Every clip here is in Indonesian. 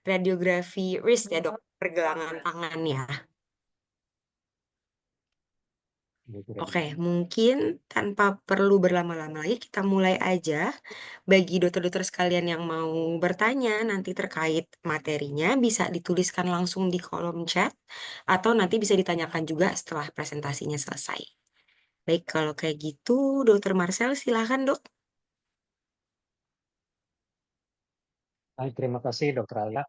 radiografi wrist ya dok, pergelangan tangan ya. Oke, mungkin tanpa perlu berlama-lama lagi kita mulai aja. Bagi dokter-dokter sekalian yang mau bertanya nanti terkait materinya bisa dituliskan langsung di kolom chat atau nanti bisa ditanyakan juga setelah presentasinya selesai. Baik, kalau kayak gitu Dokter Marcel silahkan dok. Baik, terima kasih Dokter Alia.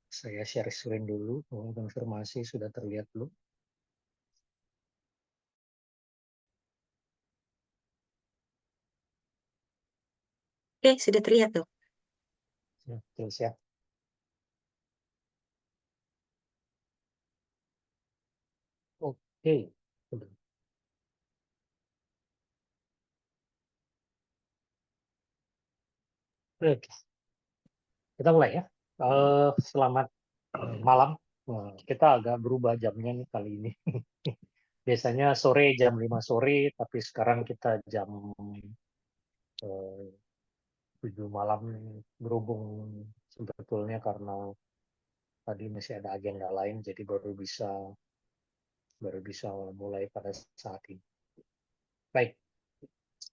Saya share screen dulu, konfirmasi sudah terlihat belum? Oke, sudah terlihat dok. Terus ya. Oke. Oke, kita mulai ya. Selamat malam. Kita agak berubah jamnya nih kali ini. Biasanya sore jam 5 sore, tapi sekarang kita jam 7 malam berhubung sebetulnya karena tadi masih ada agenda lain, jadi baru bisa mulai pada saat ini. Baik,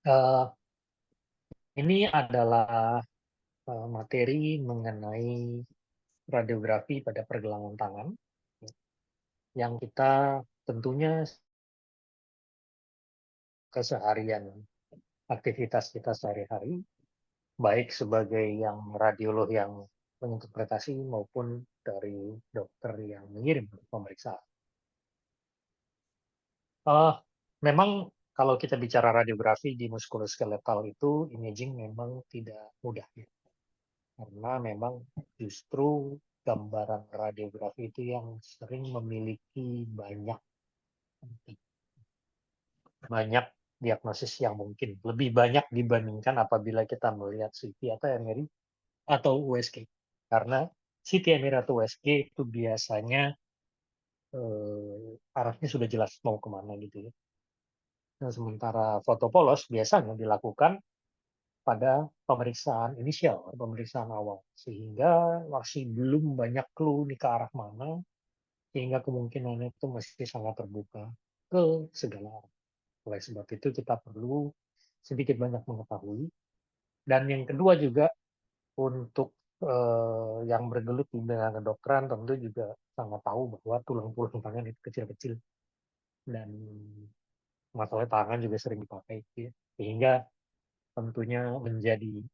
eh, ini adalah materi mengenai radiografi pada pergelangan tangan yang kita tentunya keseharian aktivitas kita sehari-hari, baik sebagai yang radiolog yang menginterpretasi maupun dari dokter yang mengirim pemeriksaan. Uh, Memang kalau kita bicara radiografi di muskuloskeletal itu imaging memang tidak mudah ya. Karena memang justru gambaran radiografi itu yang sering memiliki banyak diagnosis yang mungkin lebih banyak dibandingkan apabila kita melihat CT atau MRI atau USG. Karena CT, MRI atau USG itu biasanya arahnya sudah jelas mau kemana gitu ya. Nah, sementara foto polos biasanya dilakukan pada pemeriksaan inisial, pemeriksaan awal. Sehingga masih belum banyak clue nih ke arah mana, sehingga kemungkinannya itu masih sangat terbuka ke segala arah. Oleh sebab itu kita perlu sedikit banyak mengetahui. Dan yang kedua juga untuk yang bergelut di bidang kedokteran tentu juga sangat tahu bahwa tulang-tulang tangan itu kecil-kecil dan masalah tangan juga sering dipakai, ya. Sehingga tentunya menjadi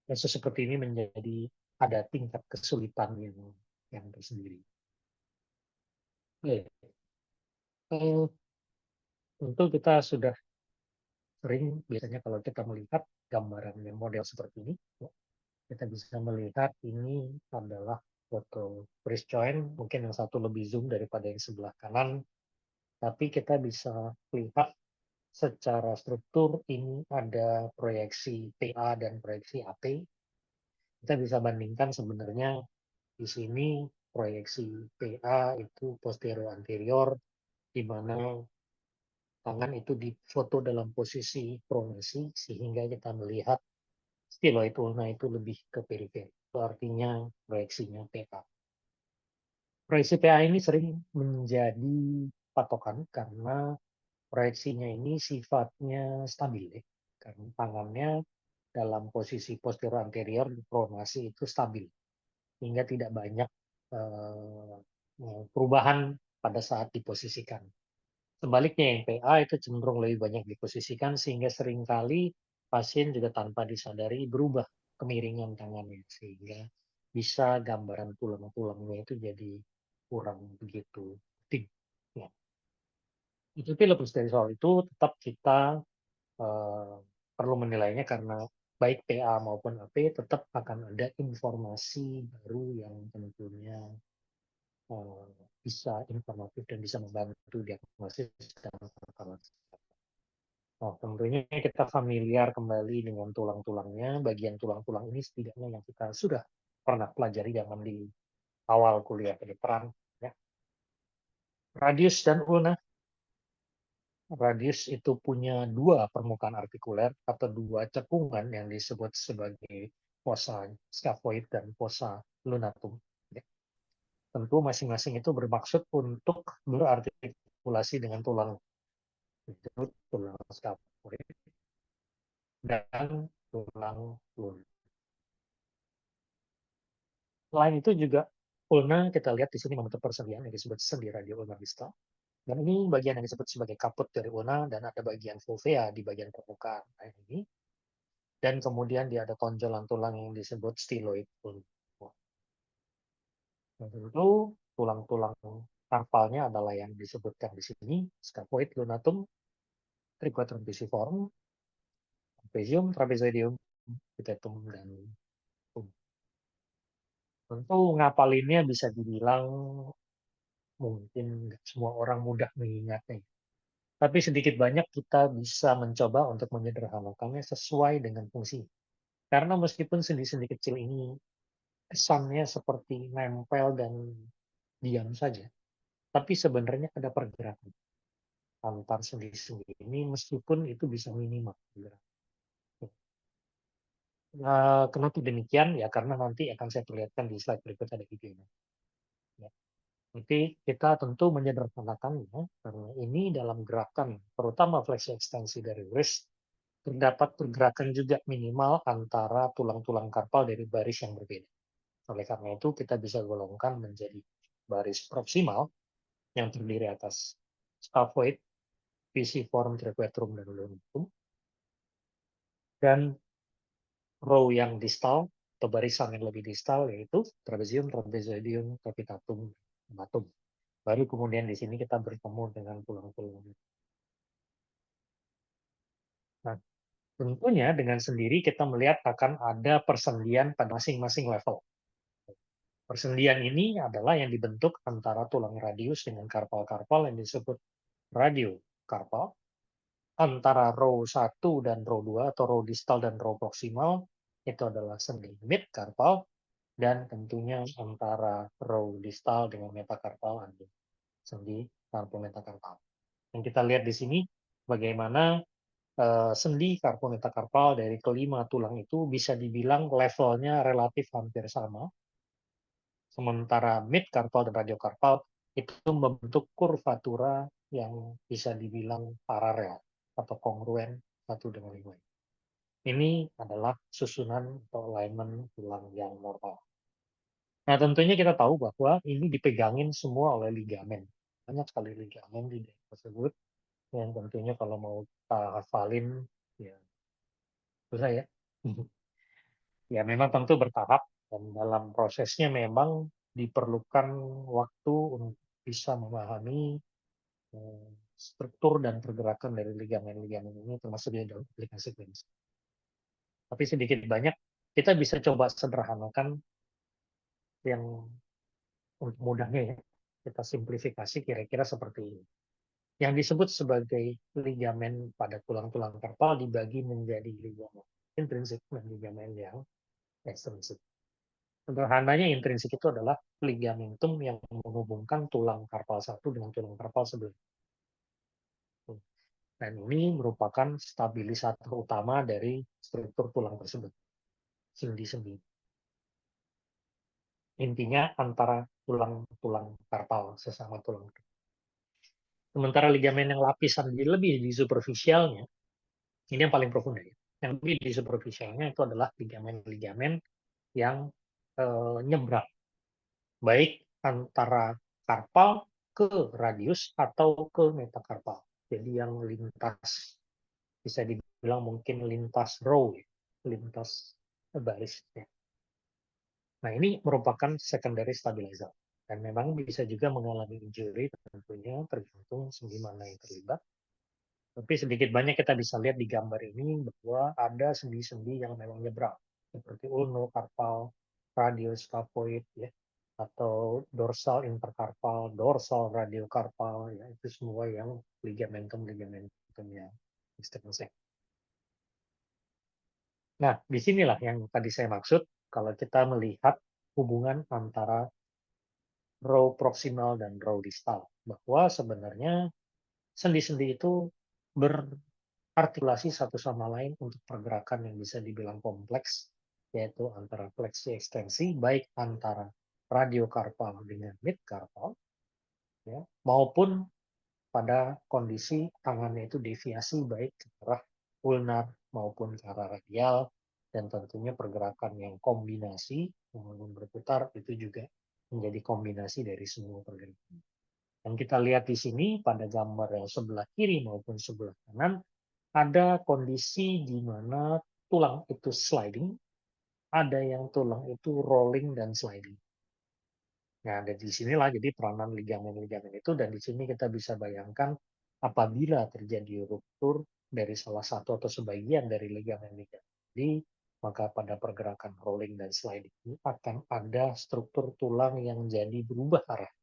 kasus seperti ini menjadi ada tingkat kesulitan yang tersendiri. Oke. Tentu kita sudah sering biasanya kalau kita melihat gambaran yang model seperti ini, kita bisa melihat ini adalah foto wrist joint, mungkin yang satu lebih zoom daripada yang sebelah kanan, tapi kita bisa lihat secara struktur ini ada proyeksi PA dan proyeksi AP. Kita bisa bandingkan sebenarnya di sini proyeksi PA itu posterior anterior, di mana tangan itu difoto dalam posisi pronasi sehingga kita melihat stiloid ulna itu lebih ke periferi. Itu artinya proyeksinya PA. Proyeksi PA ini sering menjadi patokan karena proyeksinya ini sifatnya stabil ya. Karena tangannya dalam posisi posterior anterior pronasi itu stabil hingga tidak banyak perubahan pada saat diposisikan. Sebaliknya yang PA itu cenderung lebih banyak diposisikan sehingga seringkali pasien juga tanpa disadari berubah kemiringan tangannya sehingga bisa gambaran tulang-tulangnya itu jadi kurang begitu penting. Ya. Tapi lepas dari soal itu tetap kita eh, perlu menilainya karena baik PA maupun AP tetap akan ada informasi baru yang tentunya bisa informatif dan bisa membantu diagnosis dan perawatan. Nah, tentunya kita familiar kembali dengan tulang-tulangnya. Bagian tulang-tulang ini setidaknya yang kita sudah pernah pelajari zaman di awal kuliah kedokteran. Ya. Radius dan ulna. Radius itu punya dua permukaan artikuler atau dua cekungan yang disebut sebagai fossa scaphoid dan fossa lunatum. Ya. Tentu masing-masing itu bermaksud untuk berartikulasi dengan tulang itu, tulang scaphoid dan tulang lunatum. Selain itu juga ulna kita lihat di sini membentuk persendian yang disebut sendi radio-ulnar distal. Dan ini bagian yang disebut sebagai kaput dari ulna dan ada bagian fovea di bagian permukaan. Nah, ini. Dan kemudian dia ada tonjolan tulang yang disebut styloid ulna. Nah, tentu tulang-tulang karpalnya adalah yang disebutkan di sini, scaphoid, lunatum, triquetrum pisiform, trapezium, trapezoidium, pitetum, dan tentu ngapalinnya bisa dibilang mungkin nggak semua orang mudah mengingatnya. Tapi sedikit banyak kita bisa mencoba untuk menyederhanakannya sesuai dengan fungsi. Karena meskipun sendi-sendi kecil ini kesannya seperti nempel dan diam saja, tapi sebenarnya ada pergerakan antar sendi-sendi ini meskipun itu bisa minimal. Kenapa demikian? Ya karena nanti akan saya perlihatkan di slide berikut ada videonya. Ya. Nanti kita tentu menyederhanakannya karena ini dalam gerakan, terutama fleksi ekstensi dari wrist, terdapat pergerakan juga minimal antara tulang-tulang karpal dari baris yang berbeda. Oleh karena itu, kita bisa golongkan menjadi baris proksimal yang terdiri atas scaphoid, pisiform, triquetrum, dan lunatum, dan row yang distal atau barisan yang lebih distal yaitu trapezium, trapezoidium, capitatum, matum. Baru kemudian di sini kita bertemu dengan tulang-tulang. Nah, tentunya dengan sendiri kita melihat akan ada persendian pada masing-masing level. Persendian ini adalah yang dibentuk antara tulang radius dengan karpal-karpal yang disebut radiokarpal, antara row 1 dan row 2 atau row distal dan row proksimal itu adalah sendi midkarpal, dan tentunya antara row distal dengan metakarpal ada sendi karpometakarpal. Yang kita lihat di sini bagaimana sendi karpometakarpal dari kelima tulang itu bisa dibilang levelnya relatif hampir sama. Sementara midkarpal dan radiokarpal itu membentuk kurvatura yang bisa dibilang paralel atau kongruen satu dengan yang lain. Ini adalah susunan atau alignment tulang yang normal. Nah, tentunya kita tahu bahwa ini dipegangin semua oleh ligamen. Banyak sekali ligamen di daerah tersebut yang tentunya kalau mau kita hafalin, ya susah ya. Ya memang tentu bertahap dan dalam prosesnya memang diperlukan waktu untuk bisa memahami struktur dan pergerakan dari ligamen-ligamen ini termasuk di dalam aplikasi klinis. Tapi sedikit banyak kita bisa coba sederhanakan yang untuk mudahnya ya. Kita simplifikasi kira-kira seperti ini. Yang disebut sebagai ligamen pada tulang-tulang karpal dibagi menjadi ligamen intrinsik dan ligamen yang ekstrinsik. Sederhananya intrinsik itu adalah ligamentum yang menghubungkan tulang karpal satu dengan tulang karpal sebelah. Dan ini merupakan stabilisator utama dari struktur tulang tersebut, sendi-sendi. Intinya antara tulang-tulang karpal sesama tulang. Sementara ligamen yang lapisan lebih di superficialnya, ini yang paling profunda ya. Yang lebih di superficialnya itu adalah ligamen-ligamen yang nyebrang, baik antara karpal ke radius atau ke metakarpal. Jadi yang lintas, bisa dibilang mungkin lintas row, lintas baris. Ya. Nah, ini merupakan secondary stabilizer. Dan memang bisa juga mengalami injury tentunya tergantung sendi mana yang terlibat. Tapi sedikit banyak kita bisa lihat di gambar ini bahwa ada sendi-sendi yang memang nyebrang. Seperti ulno, karpal, radioscapoid, ya, atau dorsal interkarpal, dorsal radiokarpal, ya, itu semua yang ligamentum yang ekstrinsik. Nah, disinilah yang tadi saya maksud kalau kita melihat hubungan antara row proksimal dan row distal. Bahwa sebenarnya sendi-sendi itu berartikulasi satu sama lain untuk pergerakan yang bisa dibilang kompleks yaitu antara fleksi ekstensi, baik antara radiokarpal dengan midkarpal, ya, maupun pada kondisi tangannya itu deviasi baik ke arah ulnar maupun ke arah radial, dan tentunya pergerakan yang kombinasi maupun berputar itu juga menjadi kombinasi dari semua pergerakan. Yang kita lihat di sini pada gambar yang sebelah kiri maupun sebelah kanan, ada kondisi di mana tulang itu sliding, ada yang tulang itu rolling dan sliding. Nah, dari sinilah jadi peranan ligamen-ligamen itu, dan di sini kita bisa bayangkan apabila terjadi ruptur dari salah satu atau sebagian dari ligamen-ligamen ini, maka pada pergerakan rolling dan sliding ini akan ada struktur tulang yang jadi berubah arah.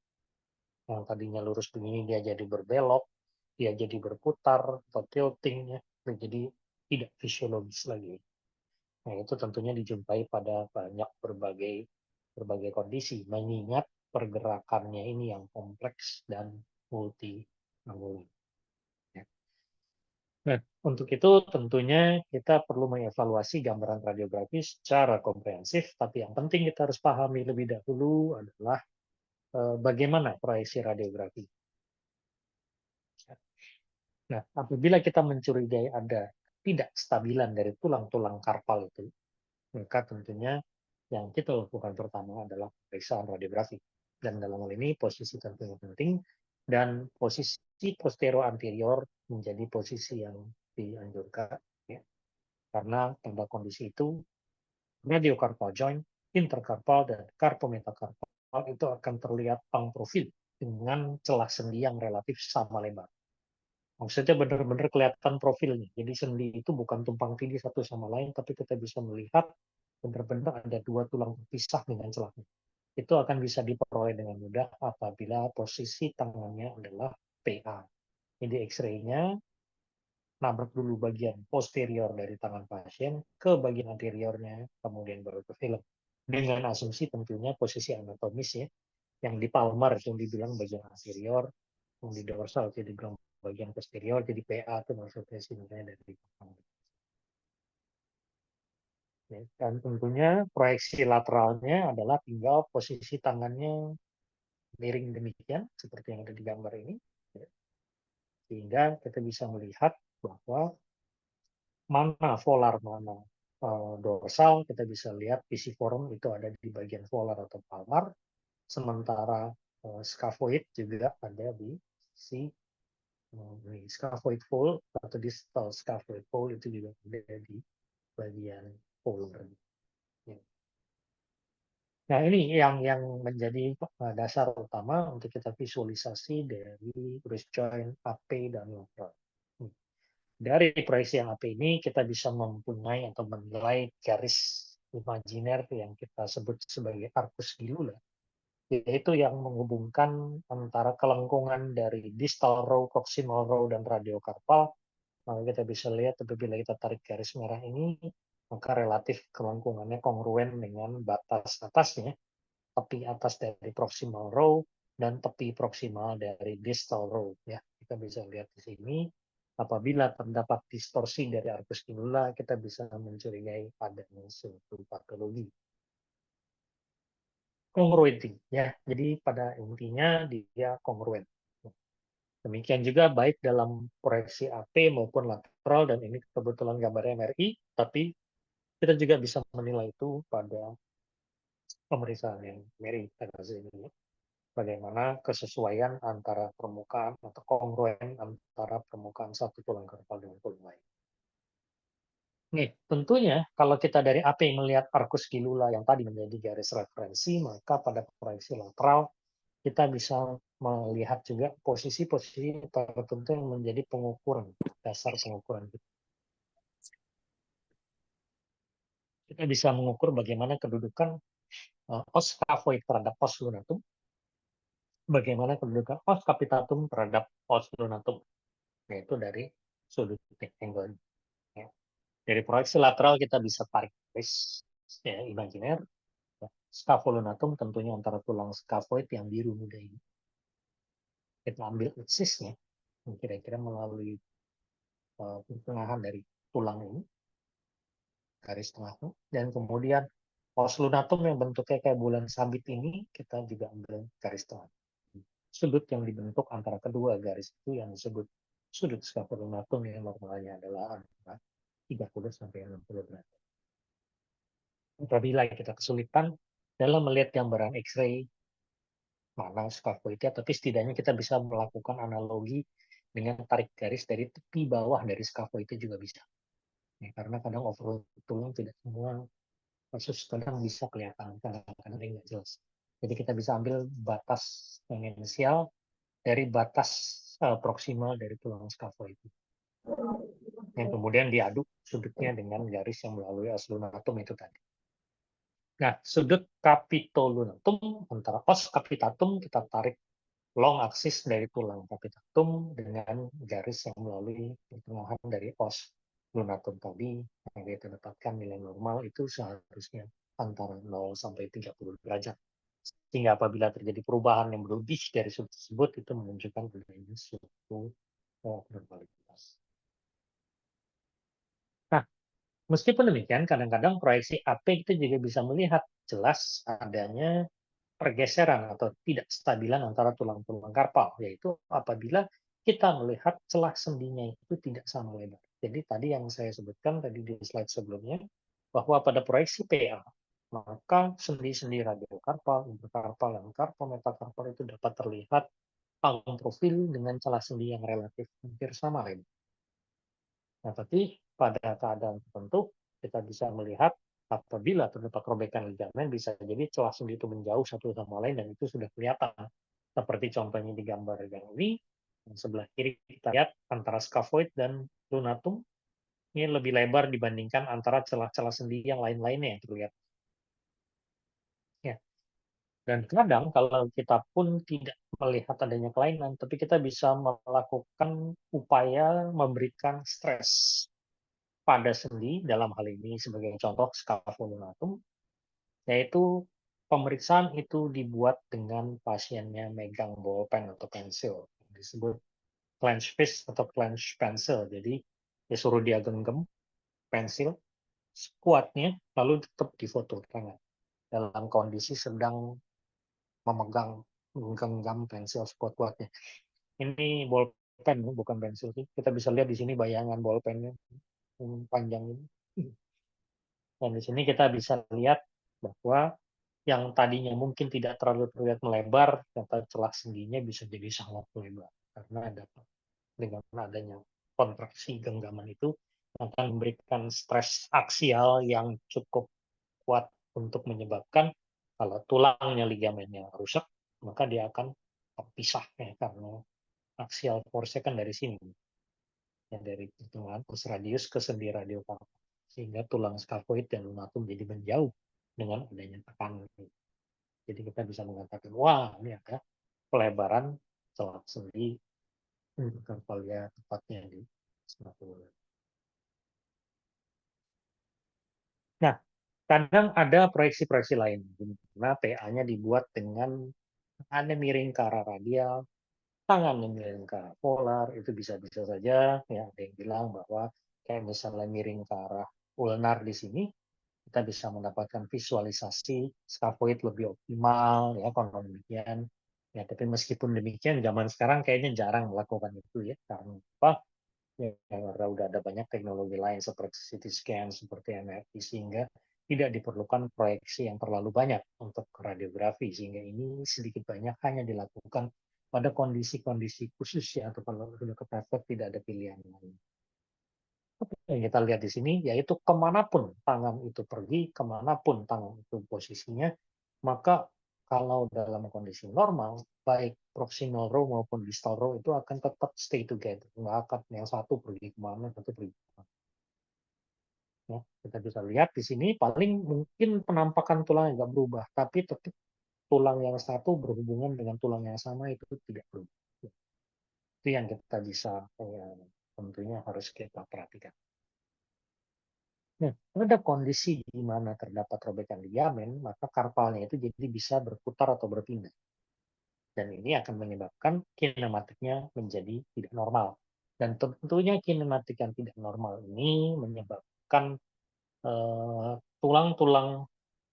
Yang tadinya lurus begini dia jadi berbelok, dia jadi berputar atau tilting ya, jadi tidak fisiologis lagi. Nah, itu tentunya dijumpai pada banyak berbagai berbagai kondisi, mengingat pergerakannya ini yang kompleks dan multi angular. Ya. Nah, untuk itu tentunya kita perlu mengevaluasi gambaran radiografi secara komprehensif, tapi yang penting kita harus pahami lebih dahulu adalah bagaimana proyeksi radiografi. Nah, apabila kita mencurigai ada ketidakstabilan dari tulang-tulang karpal itu, maka tentunya yang kita lakukan pertama adalah pemeriksaan radiografi. Dan dalam hal ini posisi tentunya penting, dan posisi posterior anterior menjadi posisi yang dianjurkan, ya. Karena pada kondisi itu radiocarpal joint, intercarpal, dan carpometacarpal itu akan terlihat pangprofil dengan celah sendi yang relatif sama lebar. Maksudnya benar-benar kelihatan profilnya. Jadi sendi itu bukan tumpang tindih satu sama lain, tapi kita bisa melihat benar-benar ada dua tulang terpisah dengan celahnya. Itu akan bisa diperoleh dengan mudah apabila posisi tangannya adalah PA. Jadi X-ray-nya nabrak dulu bagian posterior dari tangan pasien ke bagian anteriornya, kemudian baru ke film. Dengan asumsi tentunya posisi anatomis ya, yang di palmar yang dibilang bagian anterior, yang di dorsal jadi dibilang bagian posterior, jadi PA itu maksudnya sebenarnya dari belakang. Dan tentunya proyeksi lateralnya adalah tinggal posisi tangannya miring demikian seperti yang ada di gambar ini, sehingga kita bisa melihat bahwa mana volar mana dorsal. Kita bisa lihat pisiform itu ada di bagian volar atau palmar, sementara scaphoid juga ada di sisi scaphoid fold atau distal scaphoid fold itu juga ada di bagian polar. Ya. Nah, ini yang menjadi dasar utama untuk kita visualisasi dari wrist joint AP dan lateral. Dari proyeksi yang AP ini kita bisa mempunyai atau menilai garis imajiner yang kita sebut sebagai arcus gilula, yaitu yang menghubungkan antara kelengkungan dari distal row, proximal row, dan radiokarpal. Maka kita bisa lihat apabila kita tarik garis merah ini, maka relatif kelengkungannya kongruen dengan batas atasnya, tepi atas dari proximal row dan tepi proximal dari distal row. Ya, kita bisa lihat di sini. Apabila terdapat distorsi dari arcus gilula, kita bisa mencurigai adanya suatu patologi. Congruenting, ya. Jadi pada intinya dia kongruen. Demikian juga baik dalam proyeksi AP maupun lateral, dan ini kebetulan gambar MRI, tapi kita juga bisa menilai itu pada pemeriksaan yang MRI pada ini. Bagaimana kesesuaian antara permukaan atau kongruen antara permukaan satu tulang karpal dengan tulang lain. Nih, tentunya kalau kita dari AP melihat arcus gilula yang tadi menjadi garis referensi, maka pada proyeksi lateral kita bisa melihat juga posisi-posisi tertentu yang menjadi pengukuran, dasar pengukuran kita. Kita bisa mengukur bagaimana kedudukan os scaphoid terhadap os lunatum, bagaimana kedudukan os capitatum terhadap os lunatum, yaitu dari sudut angle. Ya. Dari proyeksi lateral kita bisa tarik garis ya, imajiner. Scapholunatum tentunya antara tulang scaphoid yang biru muda ini. Kita ambil aksisnya, kira-kira melalui pertengahan dari tulang ini. garis tengah, dan kemudian os lunatum yang bentuknya kayak bulan sabit ini kita juga ambil garis tengah. Sudut yang dibentuk antara kedua garis itu yang disebut sudut scapholunatum yang normalnya adalah antara 30 sampai 60 derajat. Apabila kita kesulitan dalam melihat gambaran X-ray mana scaphoidnya, tapi setidaknya kita bisa melakukan analogi dengan tarik garis dari tepi bawah dari scaphoid itu juga bisa. Ya, karena kadang overload tulang tidak semua kasus kadang bisa kelihatan, kadang-kadang nggak jelas. Jadi kita bisa ambil batas tendensial dari batas proksimal dari tulang scaphoid itu. Yang kemudian diaduk sudutnya dengan garis yang melalui os lunatum itu tadi. Nah, sudut capitolunatum antara os capitatum kita tarik long axis dari tulang capitatum dengan garis yang melalui pertengahan dari os lunatum tadi yang kita dapatkan nilai normal itu seharusnya antara 0 sampai 30 derajat. Sehingga apabila terjadi perubahan yang berlebih dari sudut tersebut itu menunjukkan adanya suatu abnormalitas. Nah, meskipun demikian, kadang-kadang proyeksi AP kita juga bisa melihat jelas adanya pergeseran atau tidak stabilan antara tulang-tulang karpal, yaitu apabila kita melihat celah sendinya itu tidak sama lebar. Jadi tadi yang saya sebutkan tadi di slide sebelumnya, bahwa pada proyeksi PA, maka sendi-sendi radiokarpal, interkarpal, dan karpal metakarpal itu dapat terlihat panggung profil dengan celah sendi yang relatif hampir sama lebar. Nah, tapi pada keadaan tertentu kita bisa melihat apabila terdapat robekan ligamen bisa jadi celah sendi itu menjauh satu sama lain dan itu sudah kelihatan. Seperti contohnya di gambar yang ini, yang sebelah kiri kita lihat antara scaphoid dan lunatum ini lebih lebar dibandingkan antara celah-celah sendi yang lain-lainnya yang terlihat. Ya. Dan kadang kalau kita pun tidak melihat adanya kelainan, tapi kita bisa melakukan upaya memberikan stres pada sendi, dalam hal ini sebagai contoh scapholunatum, yaitu pemeriksaan itu dibuat dengan pasiennya megang bolpen atau pensil, disebut clench fist atau clench pencil. Jadi disuruh dia genggam pensil sekuatnya, lalu tetap difoto tangan dalam kondisi sedang memegang menggenggam pensil sekuat-kuatnya. Ini bolpen bukan pensil sih. Kita bisa lihat di sini bayangan bolpennya panjang ini. Dan di sini kita bisa lihat bahwa yang tadinya mungkin tidak terlalu terlihat melebar, ternyata celah sendinya bisa jadi sangat melebar. Karena dengan adanya kontraksi genggaman itu akan memberikan stres aksial yang cukup kuat untuk menyebabkan kalau tulangnya ligamennya rusak, maka dia akan terpisah ya, karena aksial force kan dari sini, ya, dari pertengahan pulse radius ke sendi radiokarpal. Sehingga tulang scaphoid dan lunatum jadi menjauh dengan adanya tekanan. Jadi kita bisa mengatakan, wah ini ada pelebaran celah sendi karpalia tepatnya di scapula. Nah, kadang ada proyeksi-proyeksi lain, di mana PA-nya dibuat dengan tangannya miring ke arah radial, tangannya miring ke arah polar, itu bisa-bisa saja. Ya, ada yang bilang bahwa kayak misalnya miring ke arah ulnar di sini, kita bisa mendapatkan visualisasi scaphoid lebih optimal, ya, kalau demikian. Ya, tapi meskipun demikian, zaman sekarang kayaknya jarang melakukan itu ya, karena apa? Ya, karena udah ada banyak teknologi lain seperti CT scan, seperti MRI, sehingga tidak diperlukan proyeksi yang terlalu banyak untuk radiografi, sehingga ini sedikit banyak hanya dilakukan pada kondisi-kondisi khusus ya, atau kalau sudah kepepet tidak ada pilihan lain. Yang kita lihat di sini yaitu kemanapun tangan itu pergi, kemanapun tangan itu posisinya, maka kalau dalam kondisi normal, baik proximal row maupun distal row itu akan tetap stay together. Nggak akan yang satu pergi kemana, satu pergi kemana. Ya, kita bisa lihat di sini paling mungkin penampakan tulang nggak berubah, tapi tetap tulang yang satu berhubungan dengan tulang yang sama itu tidak berubah. Itu yang kita bisa tentunya harus kita perhatikan. Nah, pada kondisi di mana terdapat robekan ligamen, maka karpalnya itu jadi bisa berputar atau berpindah. Dan ini akan menyebabkan kinematiknya menjadi tidak normal. Dan tentunya kinematik yang tidak normal ini menyebabkan tulang-tulang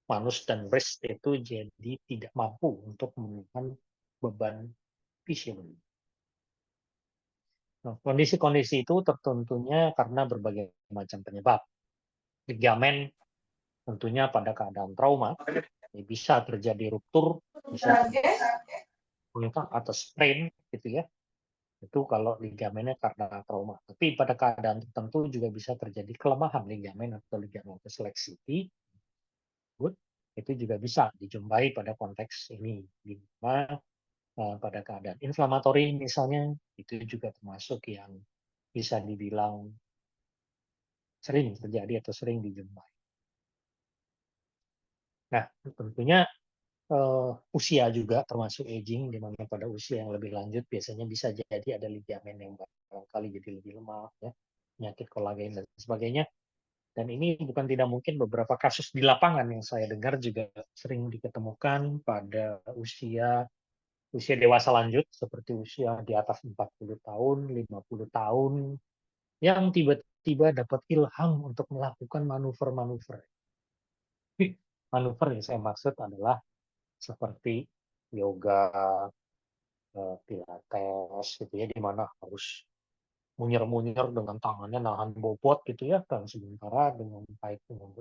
manus dan wrist itu jadi tidak mampu untuk menahan beban fisiologi. Nah, kondisi-kondisi itu tertentunya karena berbagai macam penyebab. Ligamen tentunya pada keadaan trauma, bisa terjadi ruptur, bisa terjadi atau sprain gitu ya. Itu kalau ligamennya karena trauma. Tapi pada keadaan tertentu juga bisa terjadi kelemahan ligamen atau ligamentous laxity. Itu juga bisa dijumpai pada konteks ini, di mana pada keadaan inflamatori misalnya, itu juga termasuk yang bisa dibilang sering terjadi atau sering dijumpai. Nah, tentunya usia juga termasuk aging, di mana pada usia yang lebih lanjut biasanya bisa jadi ada ligamen yang barangkali jadi lebih lemah, ya, penyakit kolagen dan sebagainya. Dan ini bukan tidak mungkin beberapa kasus di lapangan yang saya dengar juga sering diketemukan pada usia dewasa lanjut, seperti usia di atas 40 tahun, 50 tahun, yang tiba-tiba dapat ilham untuk melakukan manuver-manuver. Manuver yang saya maksud adalah seperti yoga, pilates gitu ya, di mana harus munyer-munyer dengan tangannya nahan bobot gitu ya, dan sementara dengan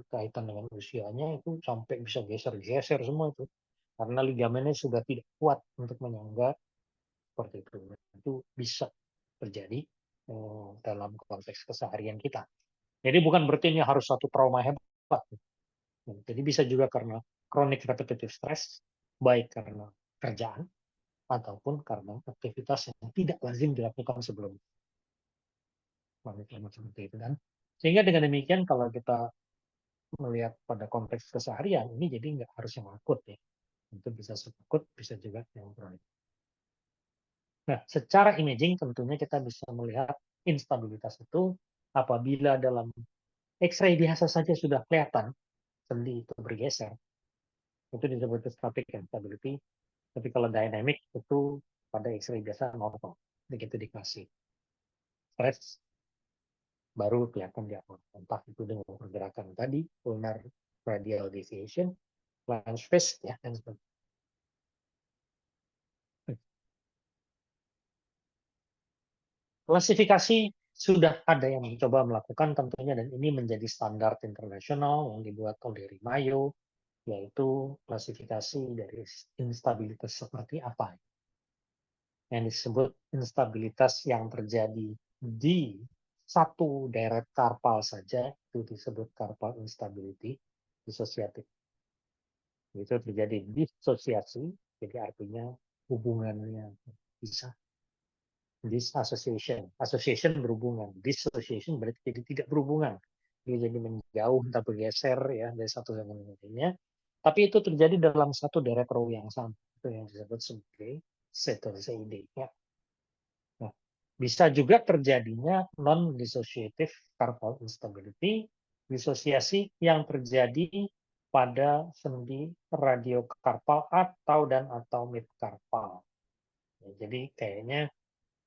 kaitan dengan usianya itu sampai bisa geser-geser semua itu. Karena ligamennya sudah tidak kuat untuk menyangga seperti itu. Itu bisa terjadi dalam konteks keseharian kita. Jadi bukan berarti ini harus satu trauma hebat. Jadi bisa juga karena chronic repetitive stress, baik karena kerjaan ataupun karena aktivitas yang tidak lazim dilakukan sebelumnya. Seperti itu kan. Sehingga dengan demikian kalau kita melihat pada konteks keseharian ini jadi nggak harus yang akut ya. Itu bisa akut, bisa juga yang kronik. Nah, secara imaging tentunya kita bisa melihat instabilitas itu apabila dalam X-ray biasa saja sudah kelihatan sendi itu bergeser. Itu disebut static instability. Tapi kalau dynamic itu pada X-ray biasa normal. Begitu dikasih stres, baru kelihatan di awal. Entah itu dengan pergerakan tadi, ulnar radial deviation, flange phase, ya, dan sebagainya. Klasifikasi sudah ada yang mencoba melakukan tentunya, dan ini menjadi standar internasional yang dibuat oleh Rimayo, yaitu klasifikasi dari instabilitas seperti apa. Yang disebut instabilitas yang terjadi di satu deret karpal saja, itu disebut carpal instability, disosiatif. Itu terjadi disosiasi, jadi artinya hubungannya bisa. Disassociation, association berhubungan, dissociation berarti jadi tidak berhubungan, dia jadi menjauh entah bergeser ya dari satu sama lainnya, tapi itu terjadi dalam satu deret row yang sama, itu yang disebut sebagai setoseide ya. Nah, bisa juga terjadinya non dissociative carpal instability, disosiasi yang terjadi pada sendi radiokarpal atau midkarpal. Ya, jadi kayaknya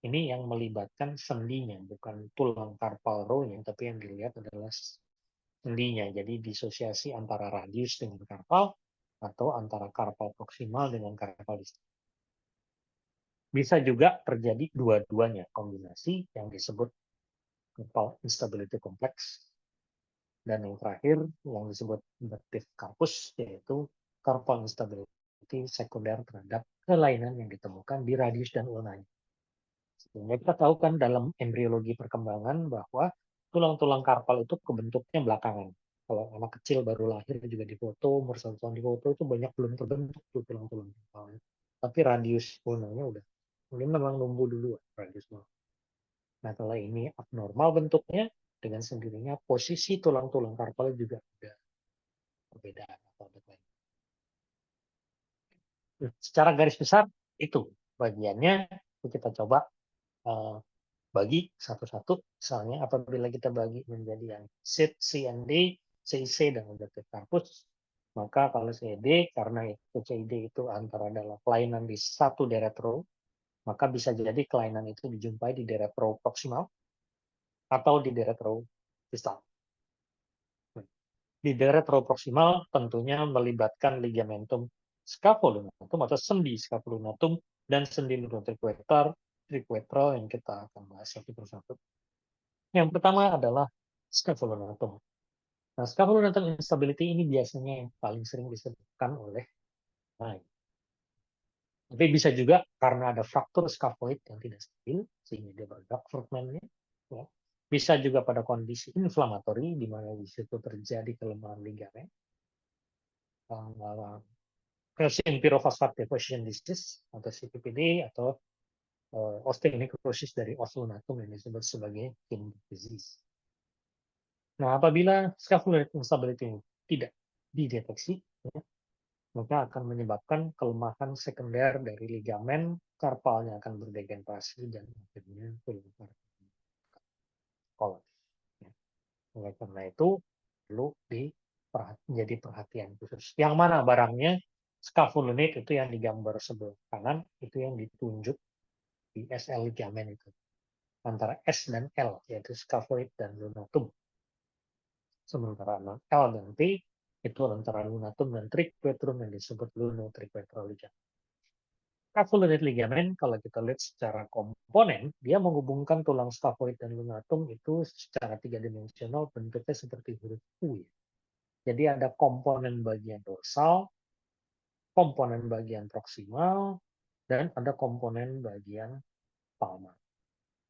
ini yang melibatkan sendinya, bukan tulang karpal row-nya, tapi yang dilihat adalah sendinya. Jadi disosiasi antara radius dengan karpal atau antara karpal proksimal dengan karpal distal. Bisa juga terjadi dua-duanya, kombinasi yang disebut carpal instability complex, dan yang terakhir yang disebut inverted carpus, yaitu carpal instability sekunder terhadap kelainan yang ditemukan di radius dan ulnanya. Sehingga kita tahu kan dalam embriologi perkembangan bahwa tulang-tulang karpal itu kebentuknya belakangan. Kalau anak kecil baru lahir juga difoto, umur 1 tahun difoto, itu banyak belum terbentuk tuh tulang-tulang karpalnya. Tapi radius ulnanya udah. Ini memang numbuh dulu radius ulna. Nah, kalau ini abnormal bentuknya, dengan sendirinya posisi tulang-tulang karpal juga ada perbedaan atau ada lain. Secara garis besar itu bagiannya, kita coba bagi satu-satu. Misalnya apabila kita bagi menjadi yang SID, CND, CIC, dan inverted carpus, maka kalau CED, karena itu CID itu antara adalah kelainan di satu deret row, maka bisa jadi kelainan itu dijumpai di deret row proksimal atau di deret row distal. Di deret retroproksimal tentunya melibatkan ligamentum scapholunatum atau sendi scapholunatum dan sendi triquetral yang kita akan bahas satu persatu. Yang pertama adalah scapholunatum. Nah, scapholunatum instability ini biasanya yang paling sering disebabkan oleh lain. Tapi bisa juga karena ada fraktur scaphoid yang tidak stabil, sehingga dia bergerak fragmentnya. Ya. Bisa juga pada kondisi inflamatori, di mana di situ terjadi kelemahan ligamen. Calcium pyrophosphate deposition disease atau CPPD atau osteonecrosis dari osteonatum yang disebut sebagai kidney disease. Nah, apabila scapular instability tidak dideteksi, ya, maka akan menyebabkan kelemahan sekunder dari ligamen, karpalnya akan berdegenerasi dan akhirnya kolaps. Ya. Oleh karena itu perlu menjadi perhatian khusus. Yang mana barangnya scapholunate itu yang digambar sebelah kanan, itu yang ditunjuk di SL ligamen itu antara S dan L, yaitu scaphoid dan lunatum. Sementara L dan T itu antara lunatum dan triquetrum yang disebut lunotriquetral ligament. Scapholunate ligament, kalau kita lihat secara komponen, dia menghubungkan tulang scaphoid dan lunatum itu secara tiga dimensional, bentuknya seperti huruf U. Jadi ada komponen bagian dorsal, komponen bagian proksimal, dan ada komponen bagian palmar.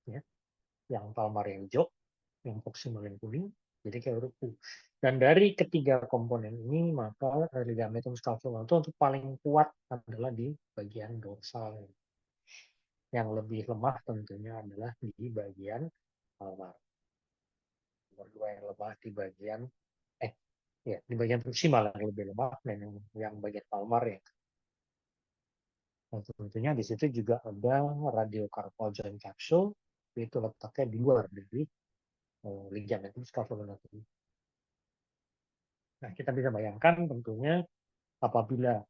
Ya. Yang palmar yang hijau, yang proksimal yang kuning, jadi kayak huruf U. Dan dari ketiga komponen ini, maka ligamentum scapholantum untuk paling kuat adalah di bagian dorsal. Yang lebih lemah tentunya adalah di bagian palmar. Nomor dua yang lemah di bagian di bagian proksimal yang lebih lemah, dan yang bagian palmar ya. Nah, tentunya di situ juga ada radiocarpal joint capsule, itu letaknya di luar dari ligamentum scapholantum. Nah, kita bisa bayangkan tentunya apabila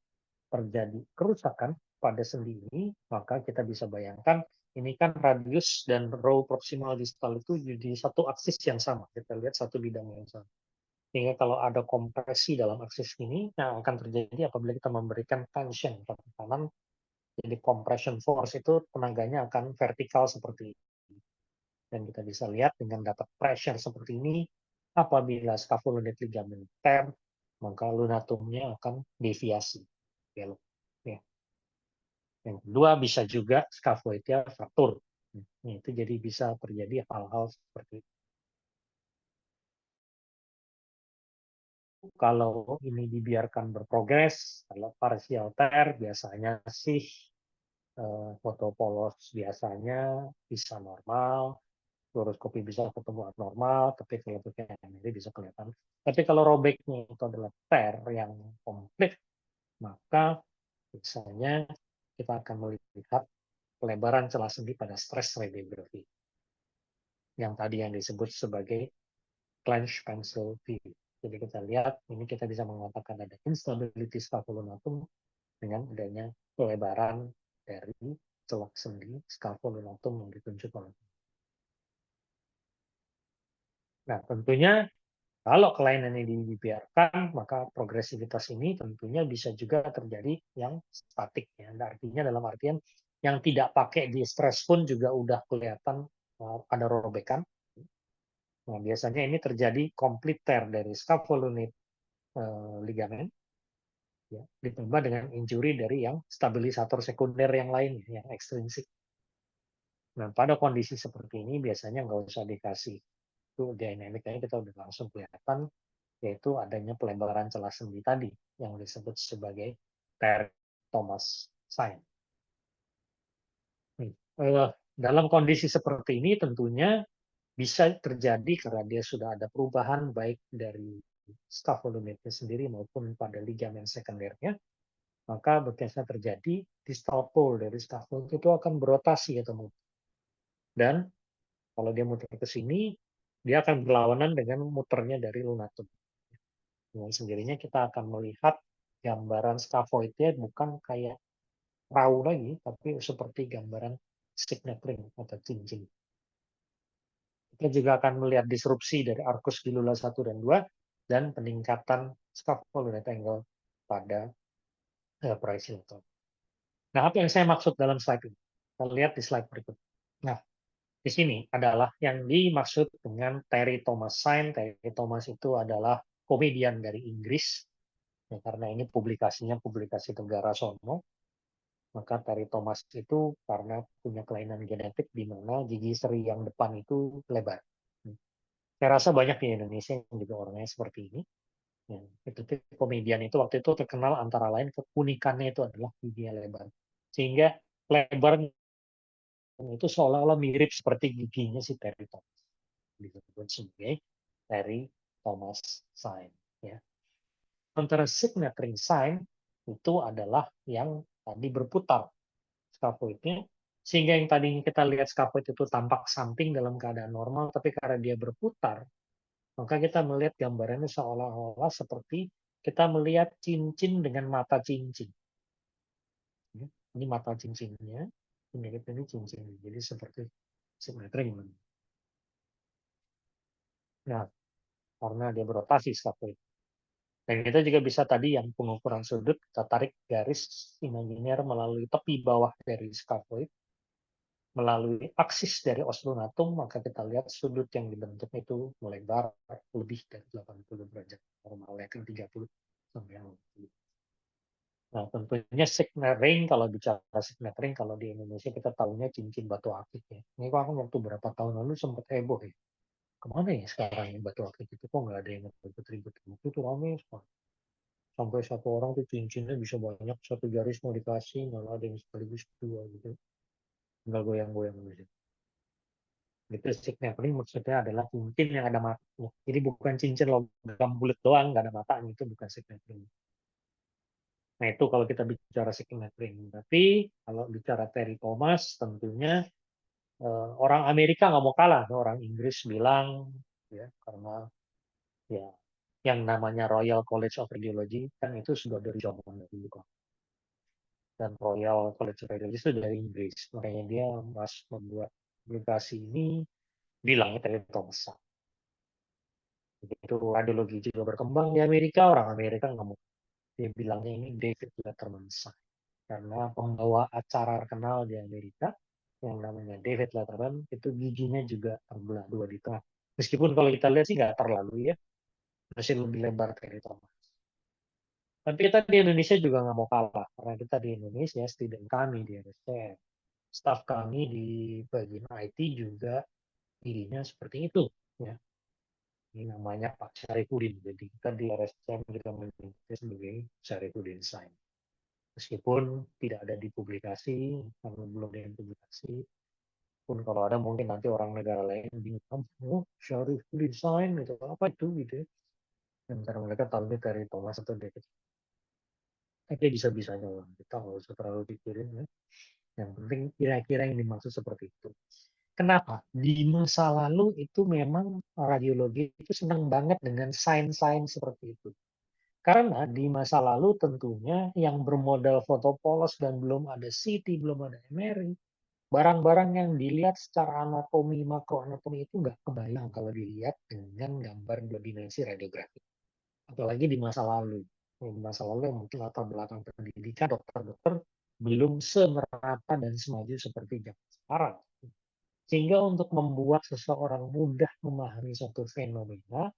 terjadi kerusakan pada sendi ini, maka kita bisa bayangkan ini kan radius dan row proximal distal itu jadi satu aksis yang sama. Kita lihat satu bidang yang sama. Sehingga kalau ada kompresi dalam aksis ini, yang akan terjadi apabila kita memberikan tension ke kanan, jadi compression force itu tenaganya akan vertikal seperti ini. Dan kita bisa lihat dengan dapat pressure seperti ini, apabila scapholunate ligament tear, maka lunatumnya akan deviasi. Belok. Ya. Yang kedua bisa juga scaphoidnya fraktur. Nah, itu jadi bisa terjadi hal-hal seperti itu. Kalau ini dibiarkan berprogres, kalau partial tear biasanya sih foto polos biasanya bisa normal, fluoroskopi bisa ketemu abnormal, tapi kalau pakai MRI bisa kelihatan. Tapi kalau robeknya itu adalah tear yang komplit, maka biasanya kita akan melihat pelebaran celah sendi pada stress radiography. Yang tadi yang disebut sebagai clench pencil view. Jadi kita lihat, ini kita bisa mengatakan ada instability scapholunatum dengan adanya pelebaran dari celah sendi scapholunatum yang ditunjuk oleh. Nah, tentunya kalau kelainan ini dibiarkan, maka progresivitas ini tentunya bisa juga terjadi yang statik. Ya. Artinya dalam artian yang tidak pakai di stress pun juga udah kelihatan ada robekan. Nah, biasanya ini terjadi complete tear dari scapholunate ligamen, ya, ditambah dengan injury dari yang stabilisator sekunder yang lain, yang ekstrinsik. Nah, pada kondisi seperti ini biasanya nggak usah dikasih itu dinamikanya, kita udah langsung kelihatan, yaitu adanya pelebaran celah sendi tadi yang disebut sebagai Thomas sign. Dalam kondisi seperti ini tentunya bisa terjadi karena dia sudah ada perubahan baik dari scapholunate sendiri maupun pada ligamen sekundernya, maka biasanya terjadi distal pole dari scaphoid itu akan berotasi atau muter. Dan kalau dia muter ke sini, dia akan berlawanan dengan muternya dari lunatum. Dengan sendirinya kita akan melihat gambaran scaphoidnya bukan kayak raw lagi, tapi seperti gambaran signet ring atau cincin. Kita juga akan melihat disrupsi dari arcus gilula 1 dan 2, dan peningkatan scaffold rectangle pada proyeksi lateral. Nah, apa yang saya maksud dalam slide ini? Kita lihat di slide berikut. Nah, di sini adalah yang dimaksud dengan Terry Thomas Sign. Terry Thomas itu adalah komedian dari Inggris, ya, karena ini publikasinya publikasi Tegara Sono. Maka Terry Thomas itu karena punya kelainan genetik di mana gigi seri yang depan itu lebar. Saya rasa banyak di Indonesia yang juga orangnya seperti ini. Ya, itu komedian itu waktu itu terkenal antara lain keunikannya itu adalah giginya lebar. Sehingga lebarnya itu seolah-olah mirip seperti giginya si Terry Thomas. Disebut sebagai Terry Thomas sign. Ya. Sementara signature sign itu adalah yang tadi berputar scaphoidnya, sehingga yang tadinya kita lihat scaphoid itu tampak samping dalam keadaan normal, tapi karena dia berputar, maka kita melihat gambarannya seolah-olah seperti kita melihat cincin dengan mata cincin. Ini mata cincinnya, ini cincin. Jadi seperti simetri. Nah, karena dia berotasi scaphoid. Dan kita juga bisa tadi yang pengukuran sudut, kita tarik garis imajiner melalui tepi bawah dari scaphoid, melalui aksis dari ostronatum, maka kita lihat sudut yang dibentuk itu melebar lebih dari 80 derajat, normalnya kan 30 sampai 60. Nah, tentunya signet ring, kalau bicara signet ring, kalau di Indonesia kita tahunya cincin batu akik ya. Ini kok aku waktu berapa tahun lalu sempat heboh ya. Kemana ya sekarang yang batu akik itu kok nggak ada yang ribut-ribut. Itu rame sampai satu orang tuh cincinnya bisa banyak, satu garis mau dikasih, malah ada yang sekaligus dua gitu. Tinggal goyang-goyang gitu. Itu signet ring maksudnya adalah cincin yang ada matanya. Jadi bukan cincin logam bulat doang, nggak ada matanya, itu bukan signet ring. Nah, itu kalau kita bicara signet ring. Tapi kalau bicara Terry Thomas, tentunya orang Amerika nggak mau kalah. Orang Inggris bilang, ya, karena ya yang namanya Royal College of Radiology kan itu sudah dari zaman dulu. Dan Royal College of Radiology itu dari Inggris. Makanya dia membuat publikasi ini bilang Terry Thomas. Begitu radiologi juga berkembang di Amerika, orang Amerika nggak mau. Dia bilangnya ini David Letterman sign. Karena pembawa acara terkenal di Amerika yang namanya David Letterman itu giginya juga terbelah dua di tengah. Meskipun kalau kita lihat sih nggak terlalu ya, masih lebih lebar dari Thomas. Tapi kita di Indonesia juga nggak mau kalah, karena kita di Indonesia, student kami di RSCM, staff kami di bagian IT juga dirinya seperti itu. Ya. Ini namanya Pak Syarifudin. Jadi kita di RSCM kita menyebutnya sebagai Syarifudin Sign. Meskipun tidak ada di publikasi, karena belum ada yang publikasi, pun kalau ada mungkin nanti orang negara lain bingung, oh Syarifudin Sign itu apa itu gitu ya. Dan karena mereka tahunya dari Thomas atau David. Tapi bisa-bisanya orang kita nggak usah terlalu pikirin ya. Yang penting kira-kira yang dimaksud seperti itu. Kenapa? Di masa lalu itu memang radiologi itu senang banget dengan sign-sign seperti itu. Karena di masa lalu tentunya yang bermodal foto polos dan belum ada CT, belum ada MRI, barang-barang yang dilihat secara anatomi, makroanatomi itu nggak kebayang kalau dilihat dengan gambar dua dimensi radiografi. Apalagi di masa lalu. Di masa lalu yang mungkin latar belakang pendidikan dokter-dokter belum semerata dan semaju seperti zaman sekarang. Sehingga untuk membuat seseorang mudah memahami suatu fenomena,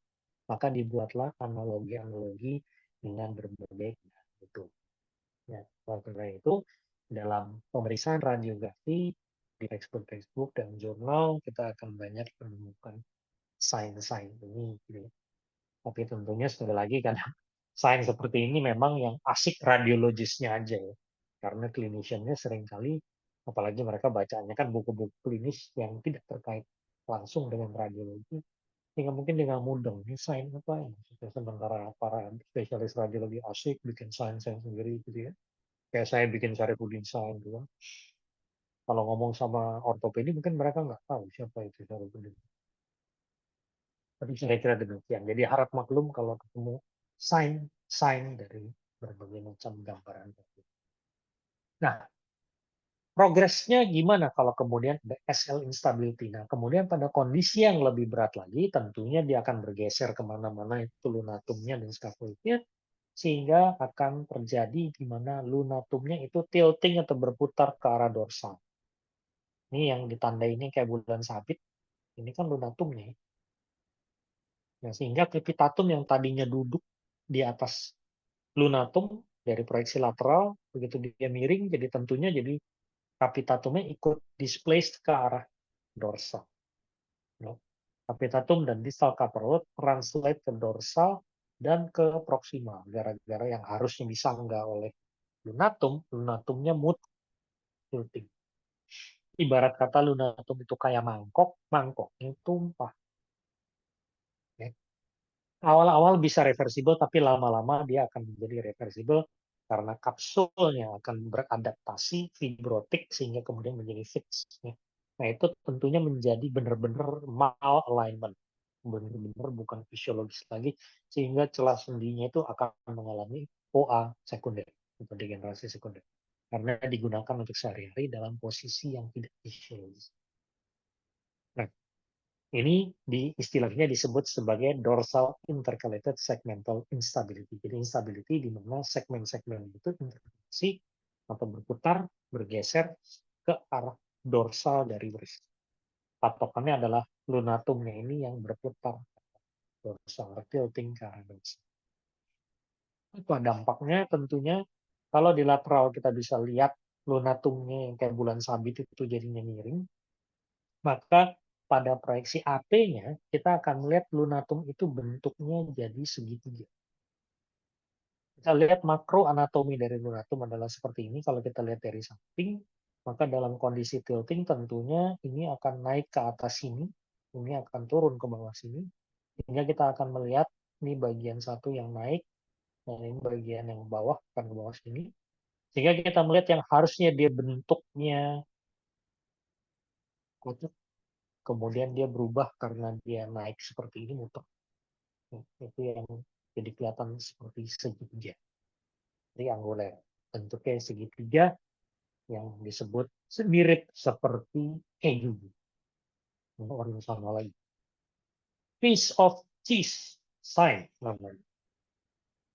maka dibuatlah analogi-analogi dengan berbagai itu. Ya, karena itu dalam pemeriksaan radiografi di textbook dan jurnal kita akan banyak menemukan sign-sign ini. Gitu. Tapi tentunya sekali lagi kan sign seperti ini memang yang asik radiologisnya aja ya. Karena klinisiannya seringkali, apalagi mereka bacanya kan buku-buku klinis yang tidak terkait langsung dengan radiologi, sehingga mungkin dengan mudah ini sign apa ya. Sementara para spesialis radiologi asik bikin sign-sign sendiri gitu ya. Kayak saya bikin Syarifudin sign gitu kan. Kalau ngomong sama ortopedi mungkin mereka nggak tahu siapa itu Syarifudin. Tapi kira-kira demikian. Jadi harap maklum kalau ketemu sign dari berbagai macam gambaran. Nah, progresnya gimana kalau kemudian ada SL instability? Nah, kemudian pada kondisi yang lebih berat lagi, tentunya dia akan bergeser kemana-mana itu lunatumnya dan scaphoidnya, sehingga akan terjadi di mana lunatumnya itu tilting atau berputar ke arah dorsal. Ini yang ditandai ini kayak bulan sabit, ini kan lunatumnya. Nah, sehingga capitatum yang tadinya duduk di atas lunatum dari proyeksi lateral, begitu dia miring, jadi tentunya jadi capitatumnya ikut displaced ke arah dorsal. No? Capitatum dan distal caparot translate ke dorsal dan ke proximal. Gara-gara yang harusnya disangga oleh lunatum, lunatumnya mood tilting. Ibarat kata lunatum itu kayak mangkok, mangkoknya tumpah. Ya. Awal-awal bisa reversible, tapi lama-lama dia akan menjadi reversible karena kapsulnya akan beradaptasi fibrotik sehingga kemudian menjadi fix. Ya. Nah, itu tentunya menjadi benar-benar mal-alignment. Benar-benar bukan fisiologis lagi, sehingga celah sendinya itu akan mengalami OA sekunder, atau degenerasi sekunder. Karena digunakan untuk sehari-hari dalam posisi yang tidak fisiologis. Nah, ini istilahnya disebut sebagai dorsal intercalated segmental instability. Jadi instability di mana segmen-segmen itu interkalasi atau berputar, bergeser ke arah dorsal dari wrist. Patokannya adalah lunatumnya ini yang berputar dorsal, tilting ke arah dorsal. Apa dampaknya? Tentunya kalau di lateral kita bisa lihat lunatumnya yang kayak bulan sabit itu jadinya miring, maka pada proyeksi AP-nya kita akan melihat lunatum itu bentuknya jadi segitiga. Kita lihat makro anatomi dari lunatum adalah seperti ini. Kalau kita lihat dari samping, maka dalam kondisi tilting tentunya ini akan naik ke atas sini, ini akan turun ke bawah sini, sehingga kita akan melihat ini bagian satu yang naik, dan ini bagian yang bawah akan ke bawah sini. Sehingga kita melihat yang harusnya dia bentuknya kotak, kemudian dia berubah karena dia naik seperti ini muter. Itu yang jadi kelihatan seperti segitiga, triangular. Bentuknya segitiga yang disebut mirip seperti keju. Orang sama lagi. Piece of cheese sign namanya.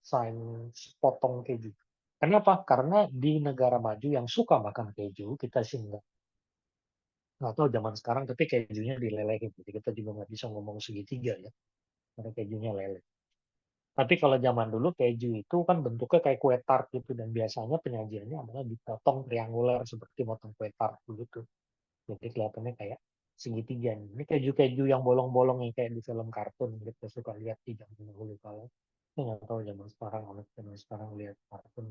Sign potong keju. Kenapa? Karena di negara maju yang suka makan keju, kita sih nggak tahu zaman sekarang, tapi kejunya dilelehin. Jadi kita juga nggak bisa ngomong segitiga ya, karena kejunya lele. Tapi kalau zaman dulu keju itu kan bentuknya kayak kue tart gitu, dan biasanya penyajiannya adalah dipotong triangular seperti motong kue tart begitu. Jadi kelihatannya kayak segitiga. Ini keju-keju yang bolong-bolong yang kayak di film kartun kita suka lihat di zaman dahulu. Kalau saya nggak tahu zaman sekarang lihat kartun.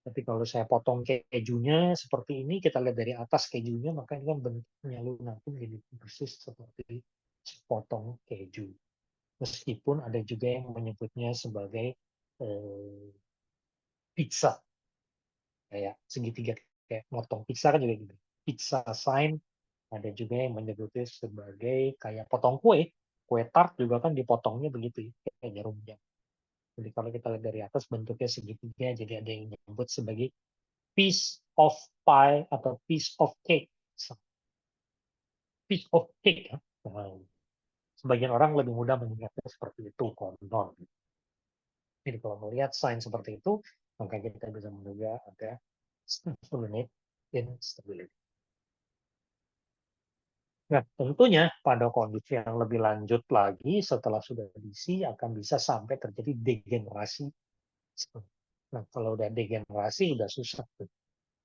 Tapi kalau saya potong kejunya seperti ini, kita lihat dari atas kejunya, maka ini kan bentuknya lunatum jadi persis seperti sepotong keju. Meskipun ada juga yang menyebutnya sebagai eh, pizza, kayak segitiga, kayak motong pizza kan juga gitu. Pizza sign, ada juga yang menyebutnya sebagai kayak potong kue. Kue tart juga kan dipotongnya begitu ya, kayak jarum jam. Jadi kalau kita lihat dari atas bentuknya segitiga, jadi ada yang menyebut sebagai piece of pie atau piece of cake. Piece of cake ya. Nah, sebagian orang lebih mudah mengingatnya seperti itu konon. Jadi kalau melihat sign seperti itu, maka kita bisa menduga ada unit instability. Nah, tentunya pada kondisi yang lebih lanjut lagi, setelah sudah diisi, akan bisa sampai terjadi degenerasi. Nah, kalau udah degenerasi, udah susah.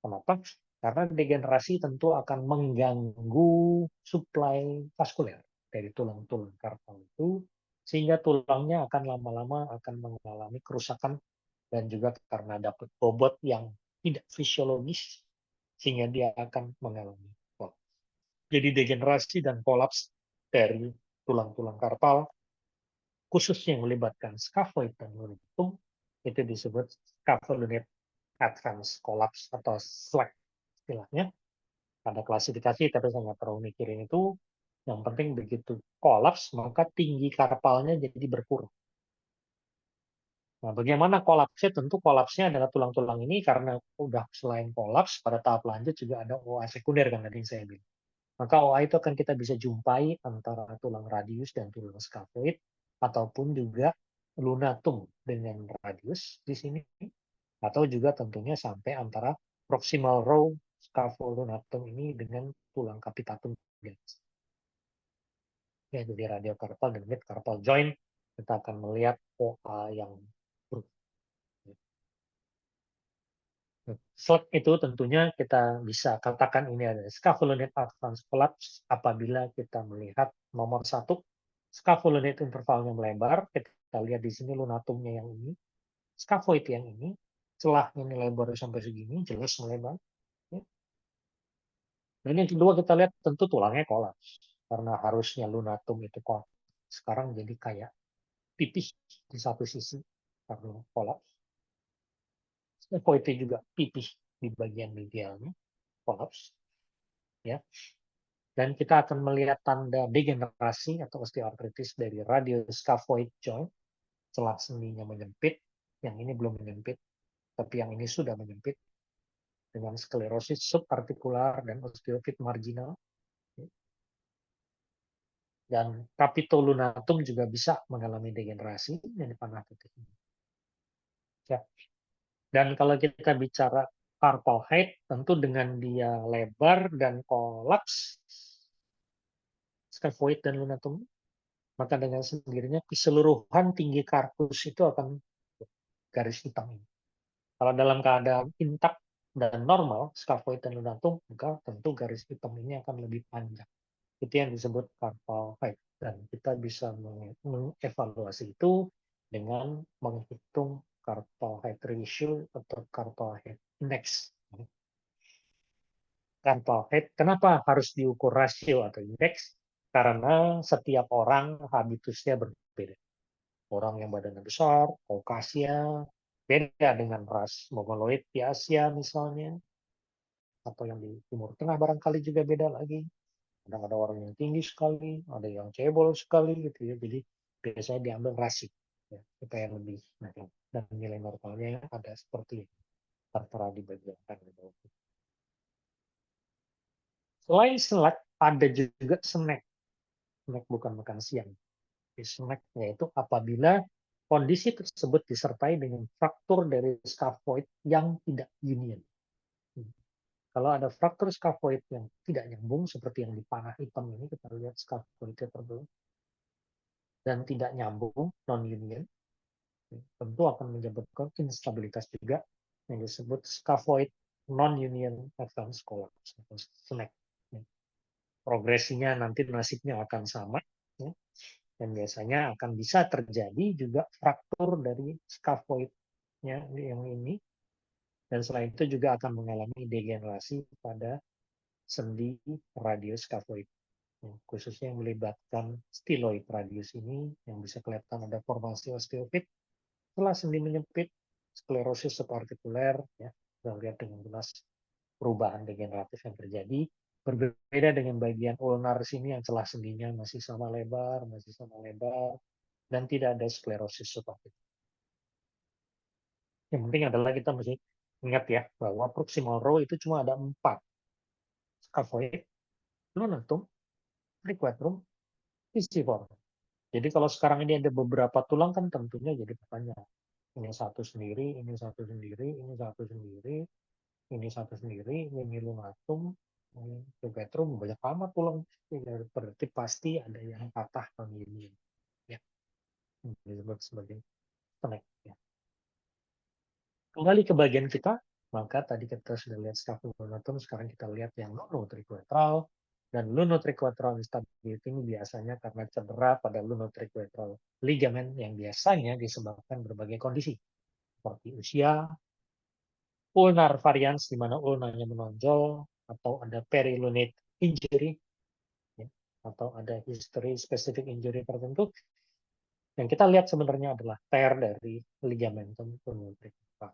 Kenapa? Karena degenerasi tentu akan mengganggu suplai vaskuler dari tulang-tulang karpal itu, sehingga tulangnya akan lama-lama akan mengalami kerusakan, dan juga karena dapat bobot yang tidak fisiologis, sehingga dia akan mengalami kolaps. Jadi degenerasi dan kolaps dari tulang-tulang karpal, khususnya yang melibatkan scaphoid dan lunatum, itu disebut scapholunate advance collapse atau SLAC istilahnya. Ada klasifikasi, tapi saya nggak terlalu mikirin itu. Yang penting begitu kolaps, maka tinggi karpalnya jadi berkurang. Nah, bagaimana kolapsnya? Tentu kolapsnya adalah tulang-tulang ini karena udah selain kolaps, pada tahap lanjut juga ada OA sekunder kan tadi yang saya bilang. Maka OA itu akan kita bisa jumpai antara tulang radius dan tulang scaphoid, ataupun juga lunatum dengan radius di sini, atau juga tentunya sampai antara proximal row scapholunate ini dengan tulang capitatum. Ya, jadi radiocarpal dan midcarpal joint, kita akan melihat OA yang buruk. Slug itu tentunya kita bisa katakan ini adalah scapholunate advance collapse apabila kita melihat nomor satu, scapholunate intervalnya melebar. Kita lihat di sini lunatumnya yang ini, scaphoid yang ini, celah ini lebar sampai segini, jelas melebar. Ya. Dan yang kedua kita lihat tentu tulangnya kolaps. Karena harusnya lunatum itu kolaps. Sekarang jadi kayak pipih di satu sisi karena kolaps. Scaphoidnya juga pipih di bagian medialnya, kolaps. Ya. Dan kita akan melihat tanda degenerasi atau osteoartritis dari radioscaphoid joint, celah sendinya menyempit, yang ini belum menyempit, tapi yang ini sudah menyempit, dengan sklerosis subartikular dan osteofit marginal. Dan capitolunatum juga bisa mengalami degenerasi yang di panah titik ini. Ya. Dan kalau kita bicara carpal height, tentu dengan dia lebar dan kolaps, scaphoid dan lunatum, maka dengan sendirinya keseluruhan tinggi karpus itu akan garis hitam ini. Kalau dalam keadaan intak dan normal, scaphoid dan lunatum, maka tentu garis hitam ini akan lebih panjang. Itu yang disebut carpal height. Dan kita bisa mengevaluasi itu dengan menghitung carpal height ratio atau carpal height index. Carpal height, kenapa harus diukur rasio atau indeks? Karena setiap orang habitusnya berbeda. Orang yang badannya besar, Kaukasia, beda dengan ras Mongoloid di Asia misalnya, atau yang di Timur Tengah barangkali juga beda lagi. Kadang ada orang yang tinggi sekali, ada yang cebol sekali gitu ya. Jadi biasanya diambil rasio ya, supaya lebih dan nilai normalnya ada seperti ini, tertera di bagian kanan bawah. Selain selak, ada juga snack. Snack bukan makan siang. Snack yaitu apabila kondisi tersebut disertai dengan fraktur dari scaphoid yang tidak union. Kalau ada fraktur scaphoid yang tidak nyambung, seperti yang di panah hitam ini, kita lihat scaphoidnya terbelah, dan tidak nyambung, non-union, tentu akan menyebabkan instabilitas juga, yang disebut scaphoid non-union advance collapse, atau SNAC. Progresinya nanti nasibnya akan sama, dan biasanya akan bisa terjadi juga fraktur dari scaphoidnya yang ini, dan selain itu juga akan mengalami degenerasi pada sendi radius scaphoid, khususnya yang melibatkan styloid radius ini, yang bisa kelihatan ada formasi osteofit setelah sendi menyempit, sklerosis subartikuler, ya, kita lihat dengan jelas perubahan degeneratif yang terjadi. Berbeda dengan bagian ulnar sini yang celah sendinya masih sama lebar, dan tidak ada sklerosis subartikuler. Yang penting adalah kita mesti ingat ya, bahwa proximal row itu cuma ada 4. Scaphoid, lunatum, triquetrum, pisiform. Jadi kalau sekarang ini ada beberapa tulang kan tentunya jadi pertanyaan. Ini satu sendiri, ini satu sendiri, ini satu sendiri, ini satu sendiri, ini lunatum, ini triquetrum, banyak amat tulang. Berarti pasti ada yang patah non ini. Ya, disebut sebagai snack. Ya. Kembali ke bagian kita, maka tadi kita sudah lihat scaphoidum, sekarang kita lihat yang lunotriquetral. Dan lunotriquetral instability ini biasanya karena cedera pada lunotriquetral ligamen yang biasanya disebabkan berbagai kondisi, seperti usia, ulnar varians di mana ulnanya menonjol, atau ada perilunate injury, ya, atau ada history specific injury tertentu. Yang kita lihat sebenarnya adalah tear dari ligamentum lunotriquetral.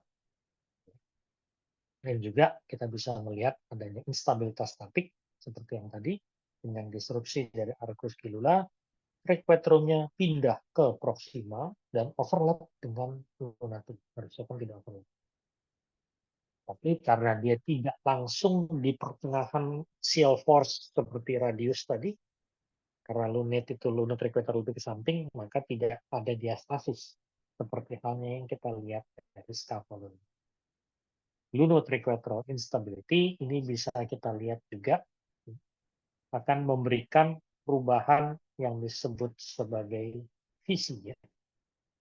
Dan juga kita bisa melihat adanya instabilitas statik seperti yang tadi, dengan disrupsi dari arcus pilula, Triquetrum-nya pindah ke proxima dan overlap dengan lunatum. Harusnya kan tidak overlap. Tapi karena dia tidak langsung di pertengahan axial force seperti radius tadi, karena lunate itu lunate triqueter lebih ke samping, maka tidak ada diastasis. Seperti halnya yang kita lihat dari scaphoid. Lunotriquetral instability ini bisa kita lihat juga akan memberikan perubahan yang disebut sebagai visi ya.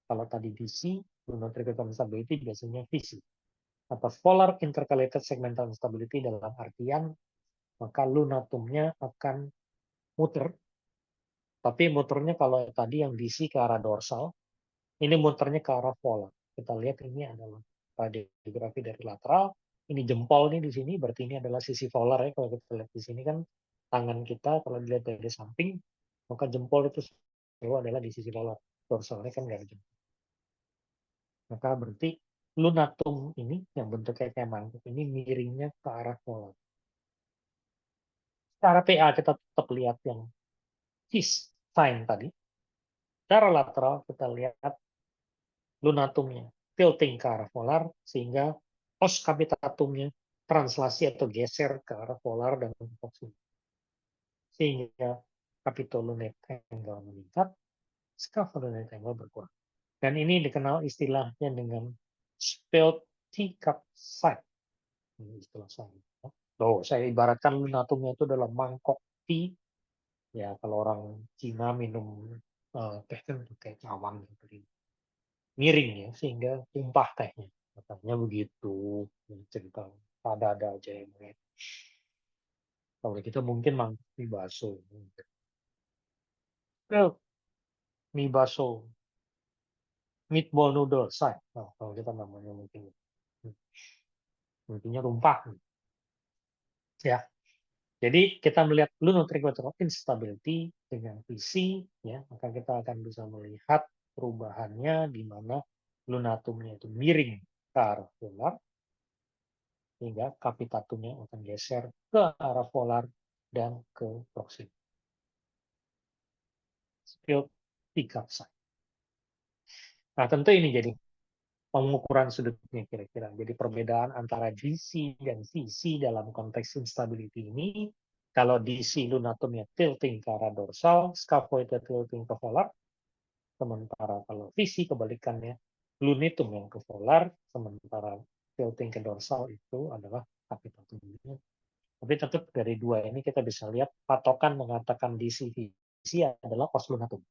Kalau tadi DC, lunotriquetral instability biasanya visi atau polar intercalated segmental instability dalam artian maka lunatumnya akan muter, tapi muternya kalau tadi yang DC ke arah dorsal, ini muternya ke arah polar. Kita lihat ini adalah radiografi dari lateral. Ini jempol nih di sini, berarti ini adalah sisi polar ya. Kalau kita lihat di sini kan tangan kita kalau dilihat dari samping, maka jempol itu selalu adalah di sisi polar. Dorsalnya kan nggak ada jempol. Maka berarti lunatum ini yang bentuknya kayak mangkuk ini miringnya ke arah polar. Secara PA kita tetap lihat yang cis sign tadi. Secara lateral kita lihat lunatumnya tilting ke arah polar sehingga os capitatumnya translasi atau geser ke arah polar dan proxima. Sehingga capitolunate angle meningkat, scapholunate angle berkurang. Dan ini dikenal istilahnya dengan spelled teacup side. Ini istilah saya. Loh, saya ibaratkan lunatumnya itu dalam mangkok tea. Ya, kalau orang Cina minum teh kan kayak cawan gitu. Miring ya sehingga tumpah tehnya katanya begitu cerita ada aja yang lihat. Kalau kita mungkin mangkuk mie baso well, mie baso meatball noodle say nah, kalau kita namanya mungkin intinya tumpah ya. Jadi kita melihat lunotriquetral instability dengan visi ya maka kita akan bisa melihat perubahannya di mana lunatumnya itu miring ke arah polar sehingga kapitatumnya akan geser ke arah polar dan ke proxima. Field 3 side. Nah, tentu ini jadi pengukuran sudutnya kira-kira. Jadi perbedaan antara DC dan VC dalam konteks instability ini, kalau DC lunatumnya tilting ke arah dorsal, scaphoidnya tilting ke polar, sementara kalau VC kebalikannya, lunitum yang ke polar, sementara tilting ke dorsal itu adalah kapitatumnya. Tapi tetap dari dua ini kita bisa lihat patokan mengatakan DC adalah os lunatum.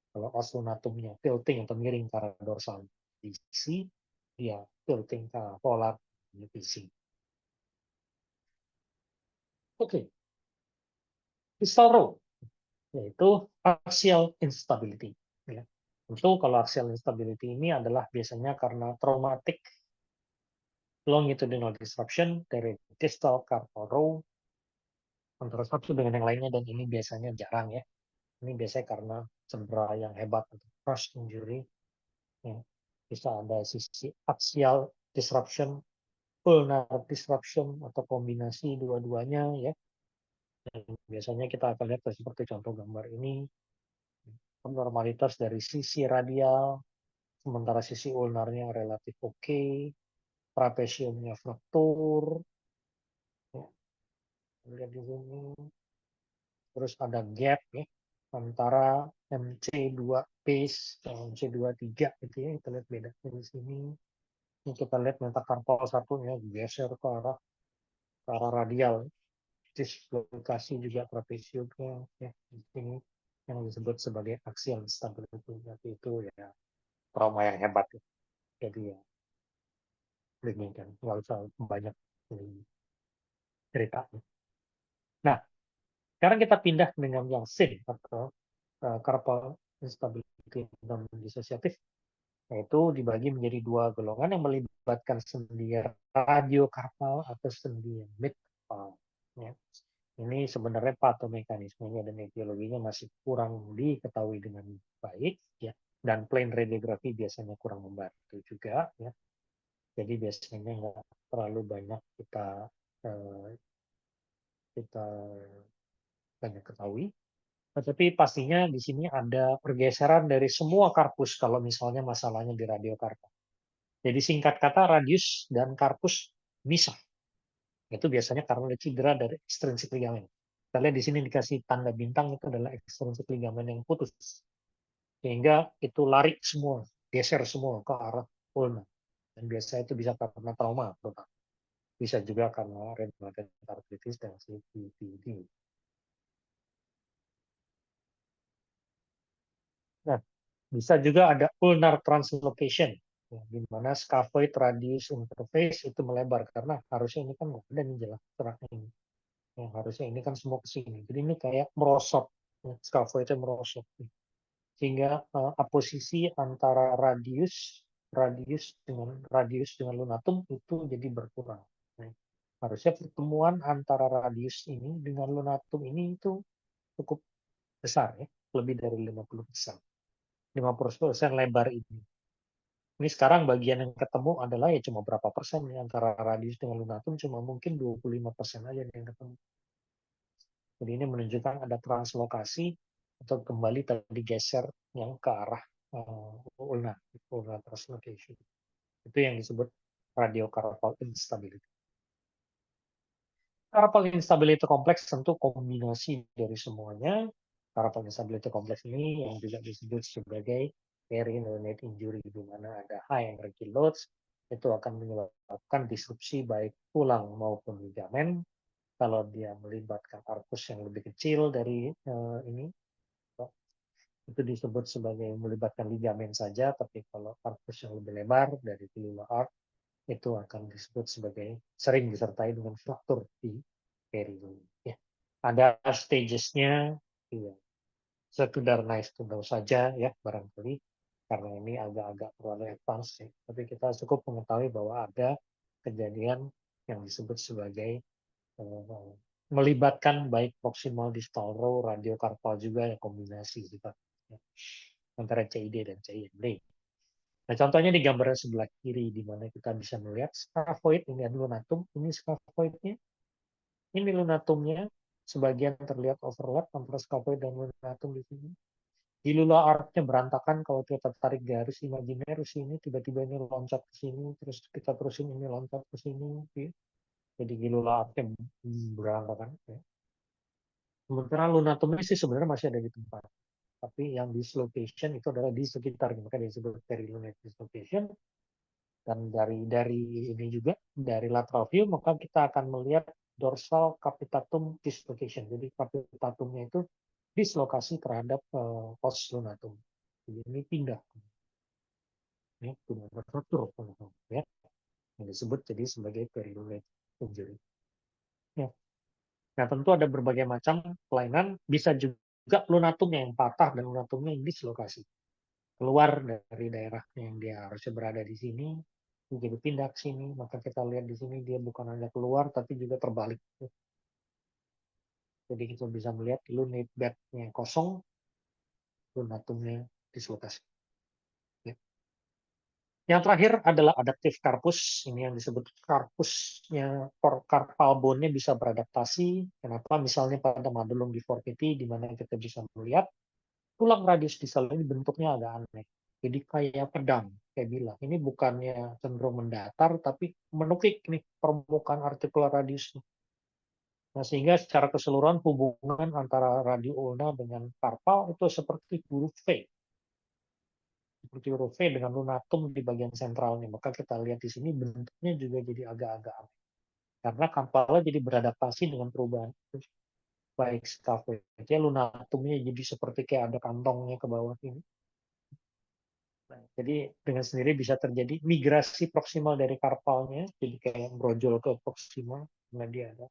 Kalau os lunatumnya tilting atau miring ke arah dorsal DC, dia tilting ke polar PC. Oke, distal row yaitu axial instability. Ya. Tentu kalau axial instability ini adalah biasanya karena traumatic longitudinal disruption dari distal carpal row antara satu dengan yang lainnya dan ini biasanya jarang ya. Ini biasanya karena cedera yang hebat atau crush injury. Ya. Bisa ada sisi axial disruption, ulnar disruption atau kombinasi dua-duanya ya. Dan biasanya kita akan lihat seperti contoh gambar ini normalitas dari sisi radial, sementara sisi ulnarnya relatif oke, trapesiumnya fraktur, ya, lihat di sini. Terus ada gap ya antara MC2 base dan MC23 gitu ya. Kita lihat beda di sini. Ini kita lihat metakarpal satunya geser ke arah radial. Dislokasi juga trapesiumnya ya. Di sini yang disebut sebagai axial instability. Itu ya trauma yang hebat ya. Jadi ya demikian. Nggak usah banyak cerita. Nah, sekarang kita pindah dengan yang SIN atau carpal instability non disosiatif, yaitu dibagi menjadi dua golongan yang melibatkan sendi radiokarpal atau sendi midcarpal. Ya. Ini sebenarnya patomekanismenya dan etiologinya masih kurang diketahui dengan baik, ya. Dan plain radiografi biasanya kurang membantu juga, ya. Jadi biasanya nggak terlalu banyak kita kita banyak ketahui. Tetapi pastinya di sini ada pergeseran dari semua karpus kalau misalnya masalahnya di radiokarpal. Jadi singkat kata radius dan karpus misah. Itu biasanya karena ada cedera dari ekstrinsik ligamen. Kita lihat di sini dikasih tanda bintang itu adalah ekstrinsik ligamen yang putus. Sehingga itu lari semua, geser semua ke arah ulna. Dan biasanya itu bisa karena trauma, bisa juga karena rheumatoid arthritis dan COPD. Nah, bisa juga ada ulnar translocation, ya, di mana scaphoid radius interface itu melebar karena harusnya ini kan nggak ada nih jelas seratnya ini. Yang harusnya ini kan semua ke sini. Jadi ini kayak merosot, ya, scaphoidnya merosot. Sehingga posisi antara radius dengan lunatum itu jadi berkurang. Nah, harusnya pertemuan antara radius ini dengan lunatum ini itu cukup besar ya, lebih dari 50%. 50% lebar ini. Ini sekarang bagian yang ketemu adalah ya cuma berapa persen ya, antara radius dengan lunatum cuma mungkin 25% aja yang ketemu. Jadi ini menunjukkan ada translokasi atau kembali tadi geser yang ke arah ulna translocation. Itu yang disebut radiocarpal instability. Carpal instability kompleks tentu kombinasi dari semuanya. Carpal instability kompleks ini yang juga disebut sebagai perineonate injury, di mana ada high energy loads, itu akan menyebabkan disrupsi baik tulang maupun ligamen. Kalau dia melibatkan arkus yang lebih kecil dari ini, itu disebut sebagai melibatkan ligamen saja, tapi kalau arkus yang lebih lebar dari fibula arch, itu akan disebut sebagai sering disertai dengan fraktur di perineum. Ya. Ada stagesnya, ya, sekedar nice to know saja ya barangkali, karena ini agak-agak terlalu advance ya. Tapi kita cukup mengetahui bahwa ada kejadian yang disebut sebagai melibatkan baik proximal distal row, radiokarpal juga ya, kombinasi gitu, ya, antara CID dan CIMD. Nah, contohnya di gambaran sebelah kiri, di mana kita bisa melihat scaphoid, ini ada lunatum, ini scaphoidnya, ini lunatumnya, sebagian terlihat overlap antara scaphoid dan lunatum di sini. Hilula arc-nya berantakan kalau kita tarik garis imajiner sini, tiba-tiba ini loncat ke sini, terus kita terusin ini loncat ke sini. Jadi hilula arc-nya berantakan. Ya. Sementara lunatumnya sih sebenarnya masih ada di tempat. Tapi yang dislocation itu adalah di sekitar, makanya disebut perilunate dislocation. Dan dari ini juga, dari lateral view, maka kita akan melihat dorsal capitatum dislocation. Jadi capitatumnya itu dislokasi terhadap pos lunatum. Jadi ini pindah. Ini pindah berstruktur. Ya. Yang disebut jadi sebagai perilunate injury. Ya. Nah, tentu ada berbagai macam kelainan. Bisa juga lunatumnya yang patah dan lunatumnya yang dislokasi. Keluar dari daerah yang dia harusnya berada di sini, jadi pindah ke sini, maka kita lihat di sini dia bukan hanya keluar tapi juga terbalik. Jadi kita bisa melihat lunate bed-nya kosong, lunatumnya dislokasi. Ya. Yang terakhir adalah adaptif karpus. Ini yang disebut karpusnya, carpal bone-nya bisa beradaptasi. Kenapa? Misalnya pada madulum deformity, di mana kita bisa melihat tulang radius distal ini bentuknya agak aneh. Jadi kayak pedang, kayak bilang. Ini bukannya cenderung mendatar, tapi menukik nih permukaan artikular radius. Nah, sehingga secara keseluruhan hubungan antara radio ulna dengan karpal itu seperti huruf V. Seperti huruf V dengan lunatum di bagian sentralnya. Maka kita lihat di sini bentuknya juga jadi agak-agak aneh. Karena karpalnya jadi beradaptasi dengan perubahan itu. Baik scaphoidnya, lunatumnya jadi seperti kayak ada kantongnya ke bawah ini. Nah, jadi dengan sendiri bisa terjadi migrasi proksimal dari karpalnya, jadi kayak brojol ke proksimal, karena dia ada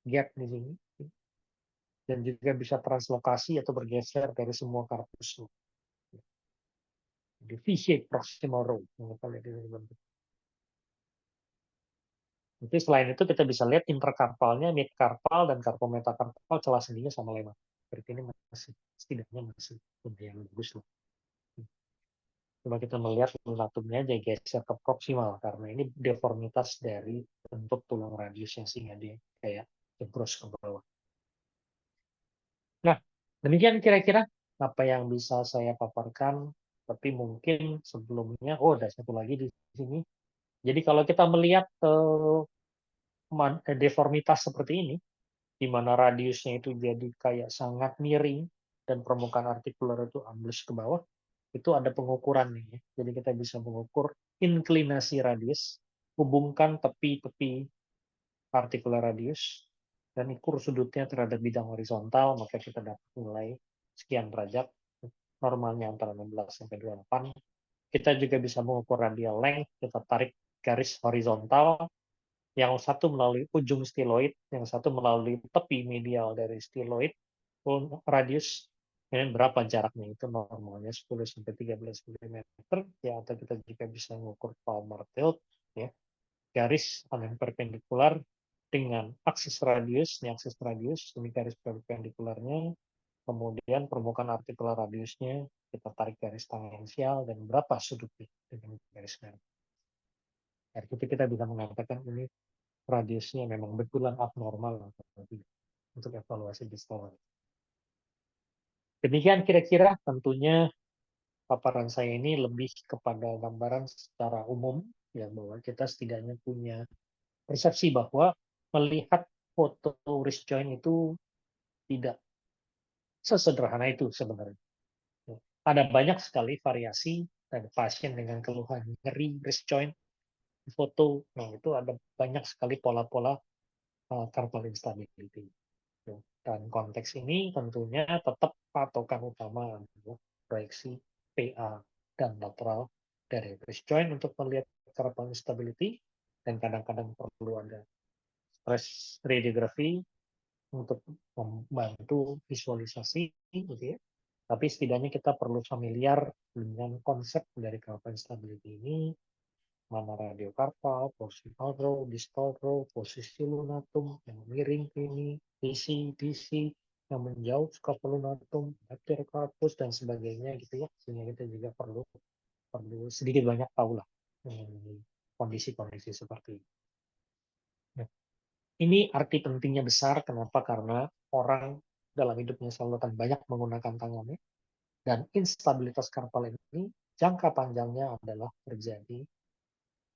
gap di sini. Dan juga bisa translokasi atau bergeser dari semua karpus. Jadi V-shape proximal row. Jadi selain itu kita bisa lihat interkarpalnya, midkarpal dan karpometakarpal celah sendinya sama lemak. Berarti ini masih setidaknya masih yang bagus lah. Coba kita melihat lunatumnya aja geser ke proksimal karena ini deformitas dari bentuk tulang radius yang sehingga dia kayak jebros ke bawah. Nah, Demikian kira-kira apa yang bisa saya paparkan, tapi mungkin sebelumnya, oh ada satu lagi di sini. Jadi kalau kita melihat deformitas seperti ini, di mana radiusnya itu jadi kayak sangat miring dan permukaan artikuler itu ambles ke bawah, itu ada pengukuran nih, ya. Jadi kita bisa mengukur inklinasi radius, hubungkan tepi-tepi artikuler radius, dan ukur sudutnya terhadap bidang horizontal, maka kita dapat nilai sekian derajat, normalnya antara 16 sampai 28. Kita juga bisa mengukur radial length, kita tarik garis horizontal, yang satu melalui ujung stiloid, yang satu melalui tepi medial dari stiloid, radius, ini berapa jaraknya, itu normalnya 10 sampai 13 mm, ya, atau kita juga bisa mengukur Palmar tilt, ya, garis yang perpendikular dengan aksis radius, ini garis perpendikularnya, kemudian permukaan artikular radiusnya, kita tarik garis tangensial, dan berapa sudutnya dengan garis merah. Dari itu kita bisa mengatakan ini radiusnya memang betulan abnormal untuk evaluasi distal. Demikian kira-kira, tentunya paparan saya ini lebih kepada gambaran secara umum, ya, bahwa kita setidaknya punya persepsi bahwa melihat foto wrist joint itu tidak sesederhana itu sebenarnya. Ada banyak sekali variasi, dan pasien dengan keluhan nyeri wrist joint di foto, nah itu ada banyak sekali pola-pola carpal instability. Dan konteks ini tentunya tetap patokan utama adalah proyeksi PA dan lateral dari wrist joint untuk melihat carpal instability, dan kadang-kadang perlu ada stress radiography untuk membantu visualisasi, gitu ya. Tapi setidaknya kita perlu familiar dengan konsep dari carpal instability ini, mana radiokarpal, proximal row, distal row, posisi lunatum, yang miring ini, DC, yang menjauh scapulatum, anterior carpus, dan sebagainya, gitu ya. Sehingga kita juga perlu sedikit banyak tahu lah kondisi-kondisi seperti ini. Nah, ini arti pentingnya besar, kenapa? Karena orang dalam hidupnya selalu akan banyak menggunakan tangannya, dan instabilitas karpal ini jangka panjangnya adalah terjadi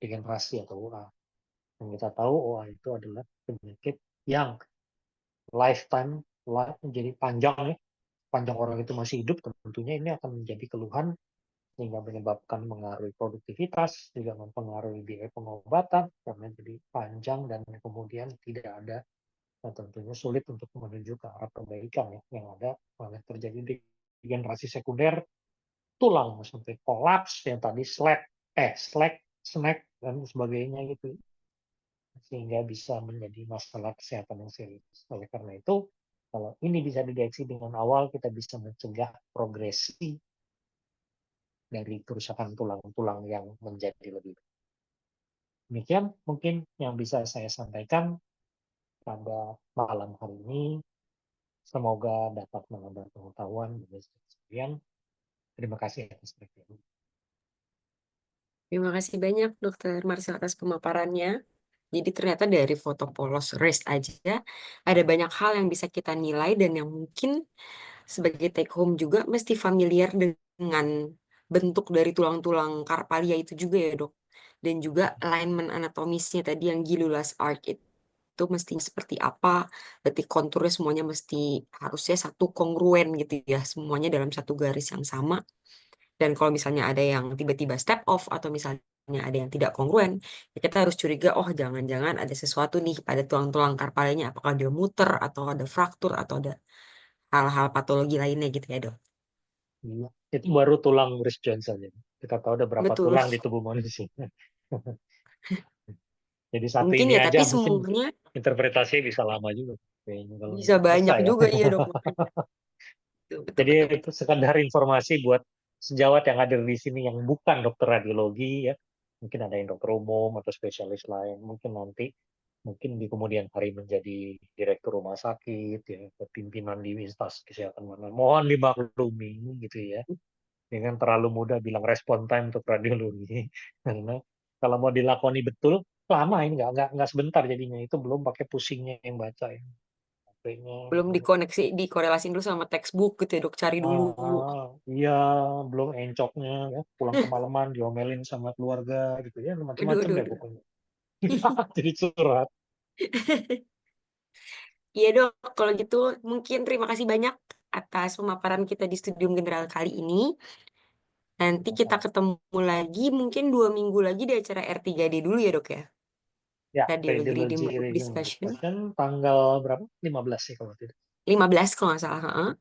degenerasi atau OA. Dan kita tahu OA itu adalah penyakit yang lifetime, jadi panjang, ya. Panjang orang itu masih hidup, tentunya ini akan menjadi keluhan, sehingga menyebabkan mengaruhi produktivitas, juga mempengaruhi biaya pengobatan, karena jadi panjang dan kemudian tidak ada, nah tentunya sulit untuk menuju ke arah perbaikan, ya. Yang ada malah terjadi degenerasi sekunder, tulang sampai kolaps, yang tadi slack, snack, dan sebagainya gitu, sehingga bisa menjadi masalah kesehatan yang serius. Oleh karena itu, kalau ini bisa dideteksi dengan awal, kita bisa mencegah progresi dari kerusakan tulang-tulang yang menjadi lebih baik. Demikian mungkin yang bisa saya sampaikan pada malam hari ini. Semoga dapat menambah pengetahuan bagi sekalian. Terima kasih atas perhatiannya. Terima kasih banyak Dokter Marcel atas pemaparannya. Jadi ternyata dari foto polos wrist aja ada banyak hal yang bisa kita nilai dan yang mungkin sebagai take home juga mesti familiar dengan bentuk dari tulang-tulang karpalia itu juga ya dok. Dan juga alignment anatomisnya tadi yang gilulus arch itu mesti seperti apa. Berarti konturnya semuanya mesti harusnya satu kongruen gitu ya. Semuanya dalam satu garis yang sama. Dan kalau misalnya ada yang tiba-tiba step off atau misalnya ada yang tidak kongruen, ya kita harus curiga, oh jangan-jangan ada sesuatu nih pada tulang-tulang karpalnya, apakah dia muter atau ada fraktur atau ada hal-hal patologi lainnya gitu ya dok. Iya. Itu baru tulang wrist joint saja. Kita tahu ada berapa Betul. tulang di tubuh manusia. Jadi satu Mungkin ini ya, tapi aja mungkin semuanya interpretasinya bisa lama juga. Kayaknya kalau bisa banyak selesai ya. juga iya dok. Betul, betul, Jadi betul, itu betul. sekedar informasi buat sejawat yang hadir di sini yang bukan dokter radiologi, ya. Mungkin ada yang dokter umum atau spesialis lain. Mungkin di kemudian hari menjadi direktur rumah sakit, ya, pimpinan di instansi kesehatan mana. Mohon dimaklumi gitu ya. Dengan terlalu mudah bilang respon time untuk radiologi. Karena kalau mau dilakoni betul lama, ini nggak sebentar jadinya, itu belum pakai pusingnya yang baca ya. HP-nya. Belum dikorelasiin dulu sama textbook gitu ya, Dok, cari dulu. Iya, belum encoknya ya, pulang kemalaman diomelin sama keluarga gitu ya, Aduh, macam-macam aduh, deh aduh. pokoknya. Jadi curhat. Iya, Dok, kalau gitu mungkin terima kasih banyak atas pemaparan kita di Studium General kali ini. Nanti kita Sama-sama. ketemu lagi mungkin 2 minggu lagi di acara R3D dulu ya, Dok ya. Ya, Radiologi Reading radiology Group regional Discussion. discussion tanggal berapa? 15 sih kalau tidak. 15 kalau nggak salah. Heeh.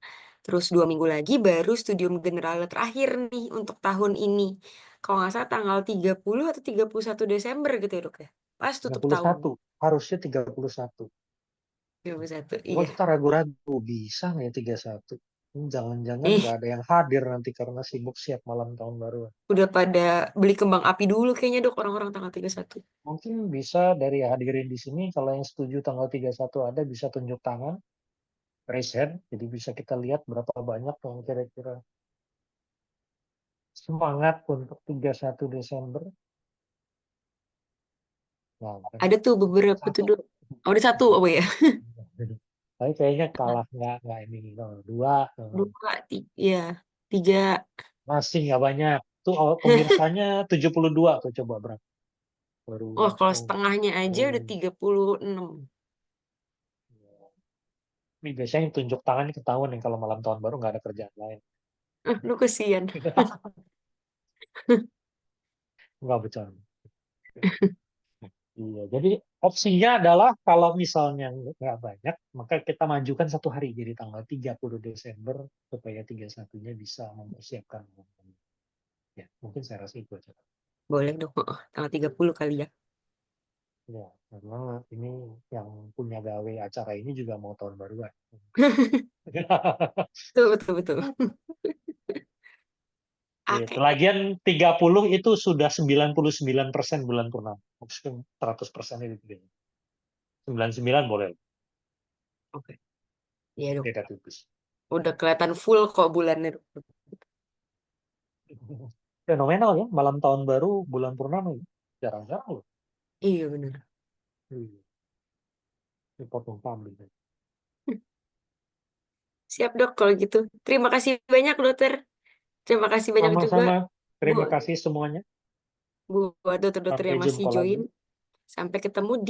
Terus 2 minggu lagi baru Studium General terakhir nih untuk tahun ini. Kalau nggak salah tanggal 30 atau 31 Desember gitu ya, Dok ya. Pas tutup tahun. 31, harusnya 31. 31, Cuma iya. kita ragu-ragu, bisa nggak ya 31? Jangan-jangan Ih, nggak ada yang hadir nanti karena sibuk siap malam tahun baru. udah pada beli kembang api dulu kayaknya, Dok, orang-orang tanggal 31. Mungkin bisa dari hadirin di sini, kalau yang setuju tanggal 31 ada, bisa tunjuk tangan, raise hand, jadi bisa kita lihat berapa banyak yang kira-kira semangat untuk 31 Desember. Nah, kan Ada tuh beberapa tuh, satu. Dok. Oh, ada satu, oh ya. Tapi kayaknya kalah nggak ini. Dua, Dua, tiga, ya. Tiga. masih nggak banyak. Tuh pemirsanya 72 tuh, coba berapa? Baru, Wah, kalau oh, setengahnya aja udah baru. 36. Ini biasanya yang tunjuk tangan ini ketahuan yang kalau malam tahun baru nggak ada kerjaan lain. Lu kesian. Nggak bercanda. Iya, jadi opsinya adalah kalau misalnya nggak banyak, maka kita majukan 1 hari jadi tanggal 30 Desember supaya 31-nya bisa mempersiapkan. Ya, mungkin saya rasa itu aja. Boleh, Dok. Heeh, tanggal 30 kali ya. Ya, karena ini yang punya gawe acara ini juga mau tahun baruan. Betul, betul, betul. Itu Oke, lagian 30 itu sudah 99% bulan purnama. Maksudnya 100% itu dia. 99 boleh, oke. Iya, Dok. beda tipis. Udah kelihatan full kok bulannya, Dok. Fenomenal ya, malam tahun baru bulan purnama ya. Jarang-jarang loh. Iya, bener. Iya, ini potong kambing. Siap, Dok, kalau gitu. Terima kasih banyak, Dokter. Terima kasih banyak juga Sama-sama. Terima buat kasih semuanya. buat dokter-dokter Sampai yang masih jumpa lagi. join. Sampai ketemu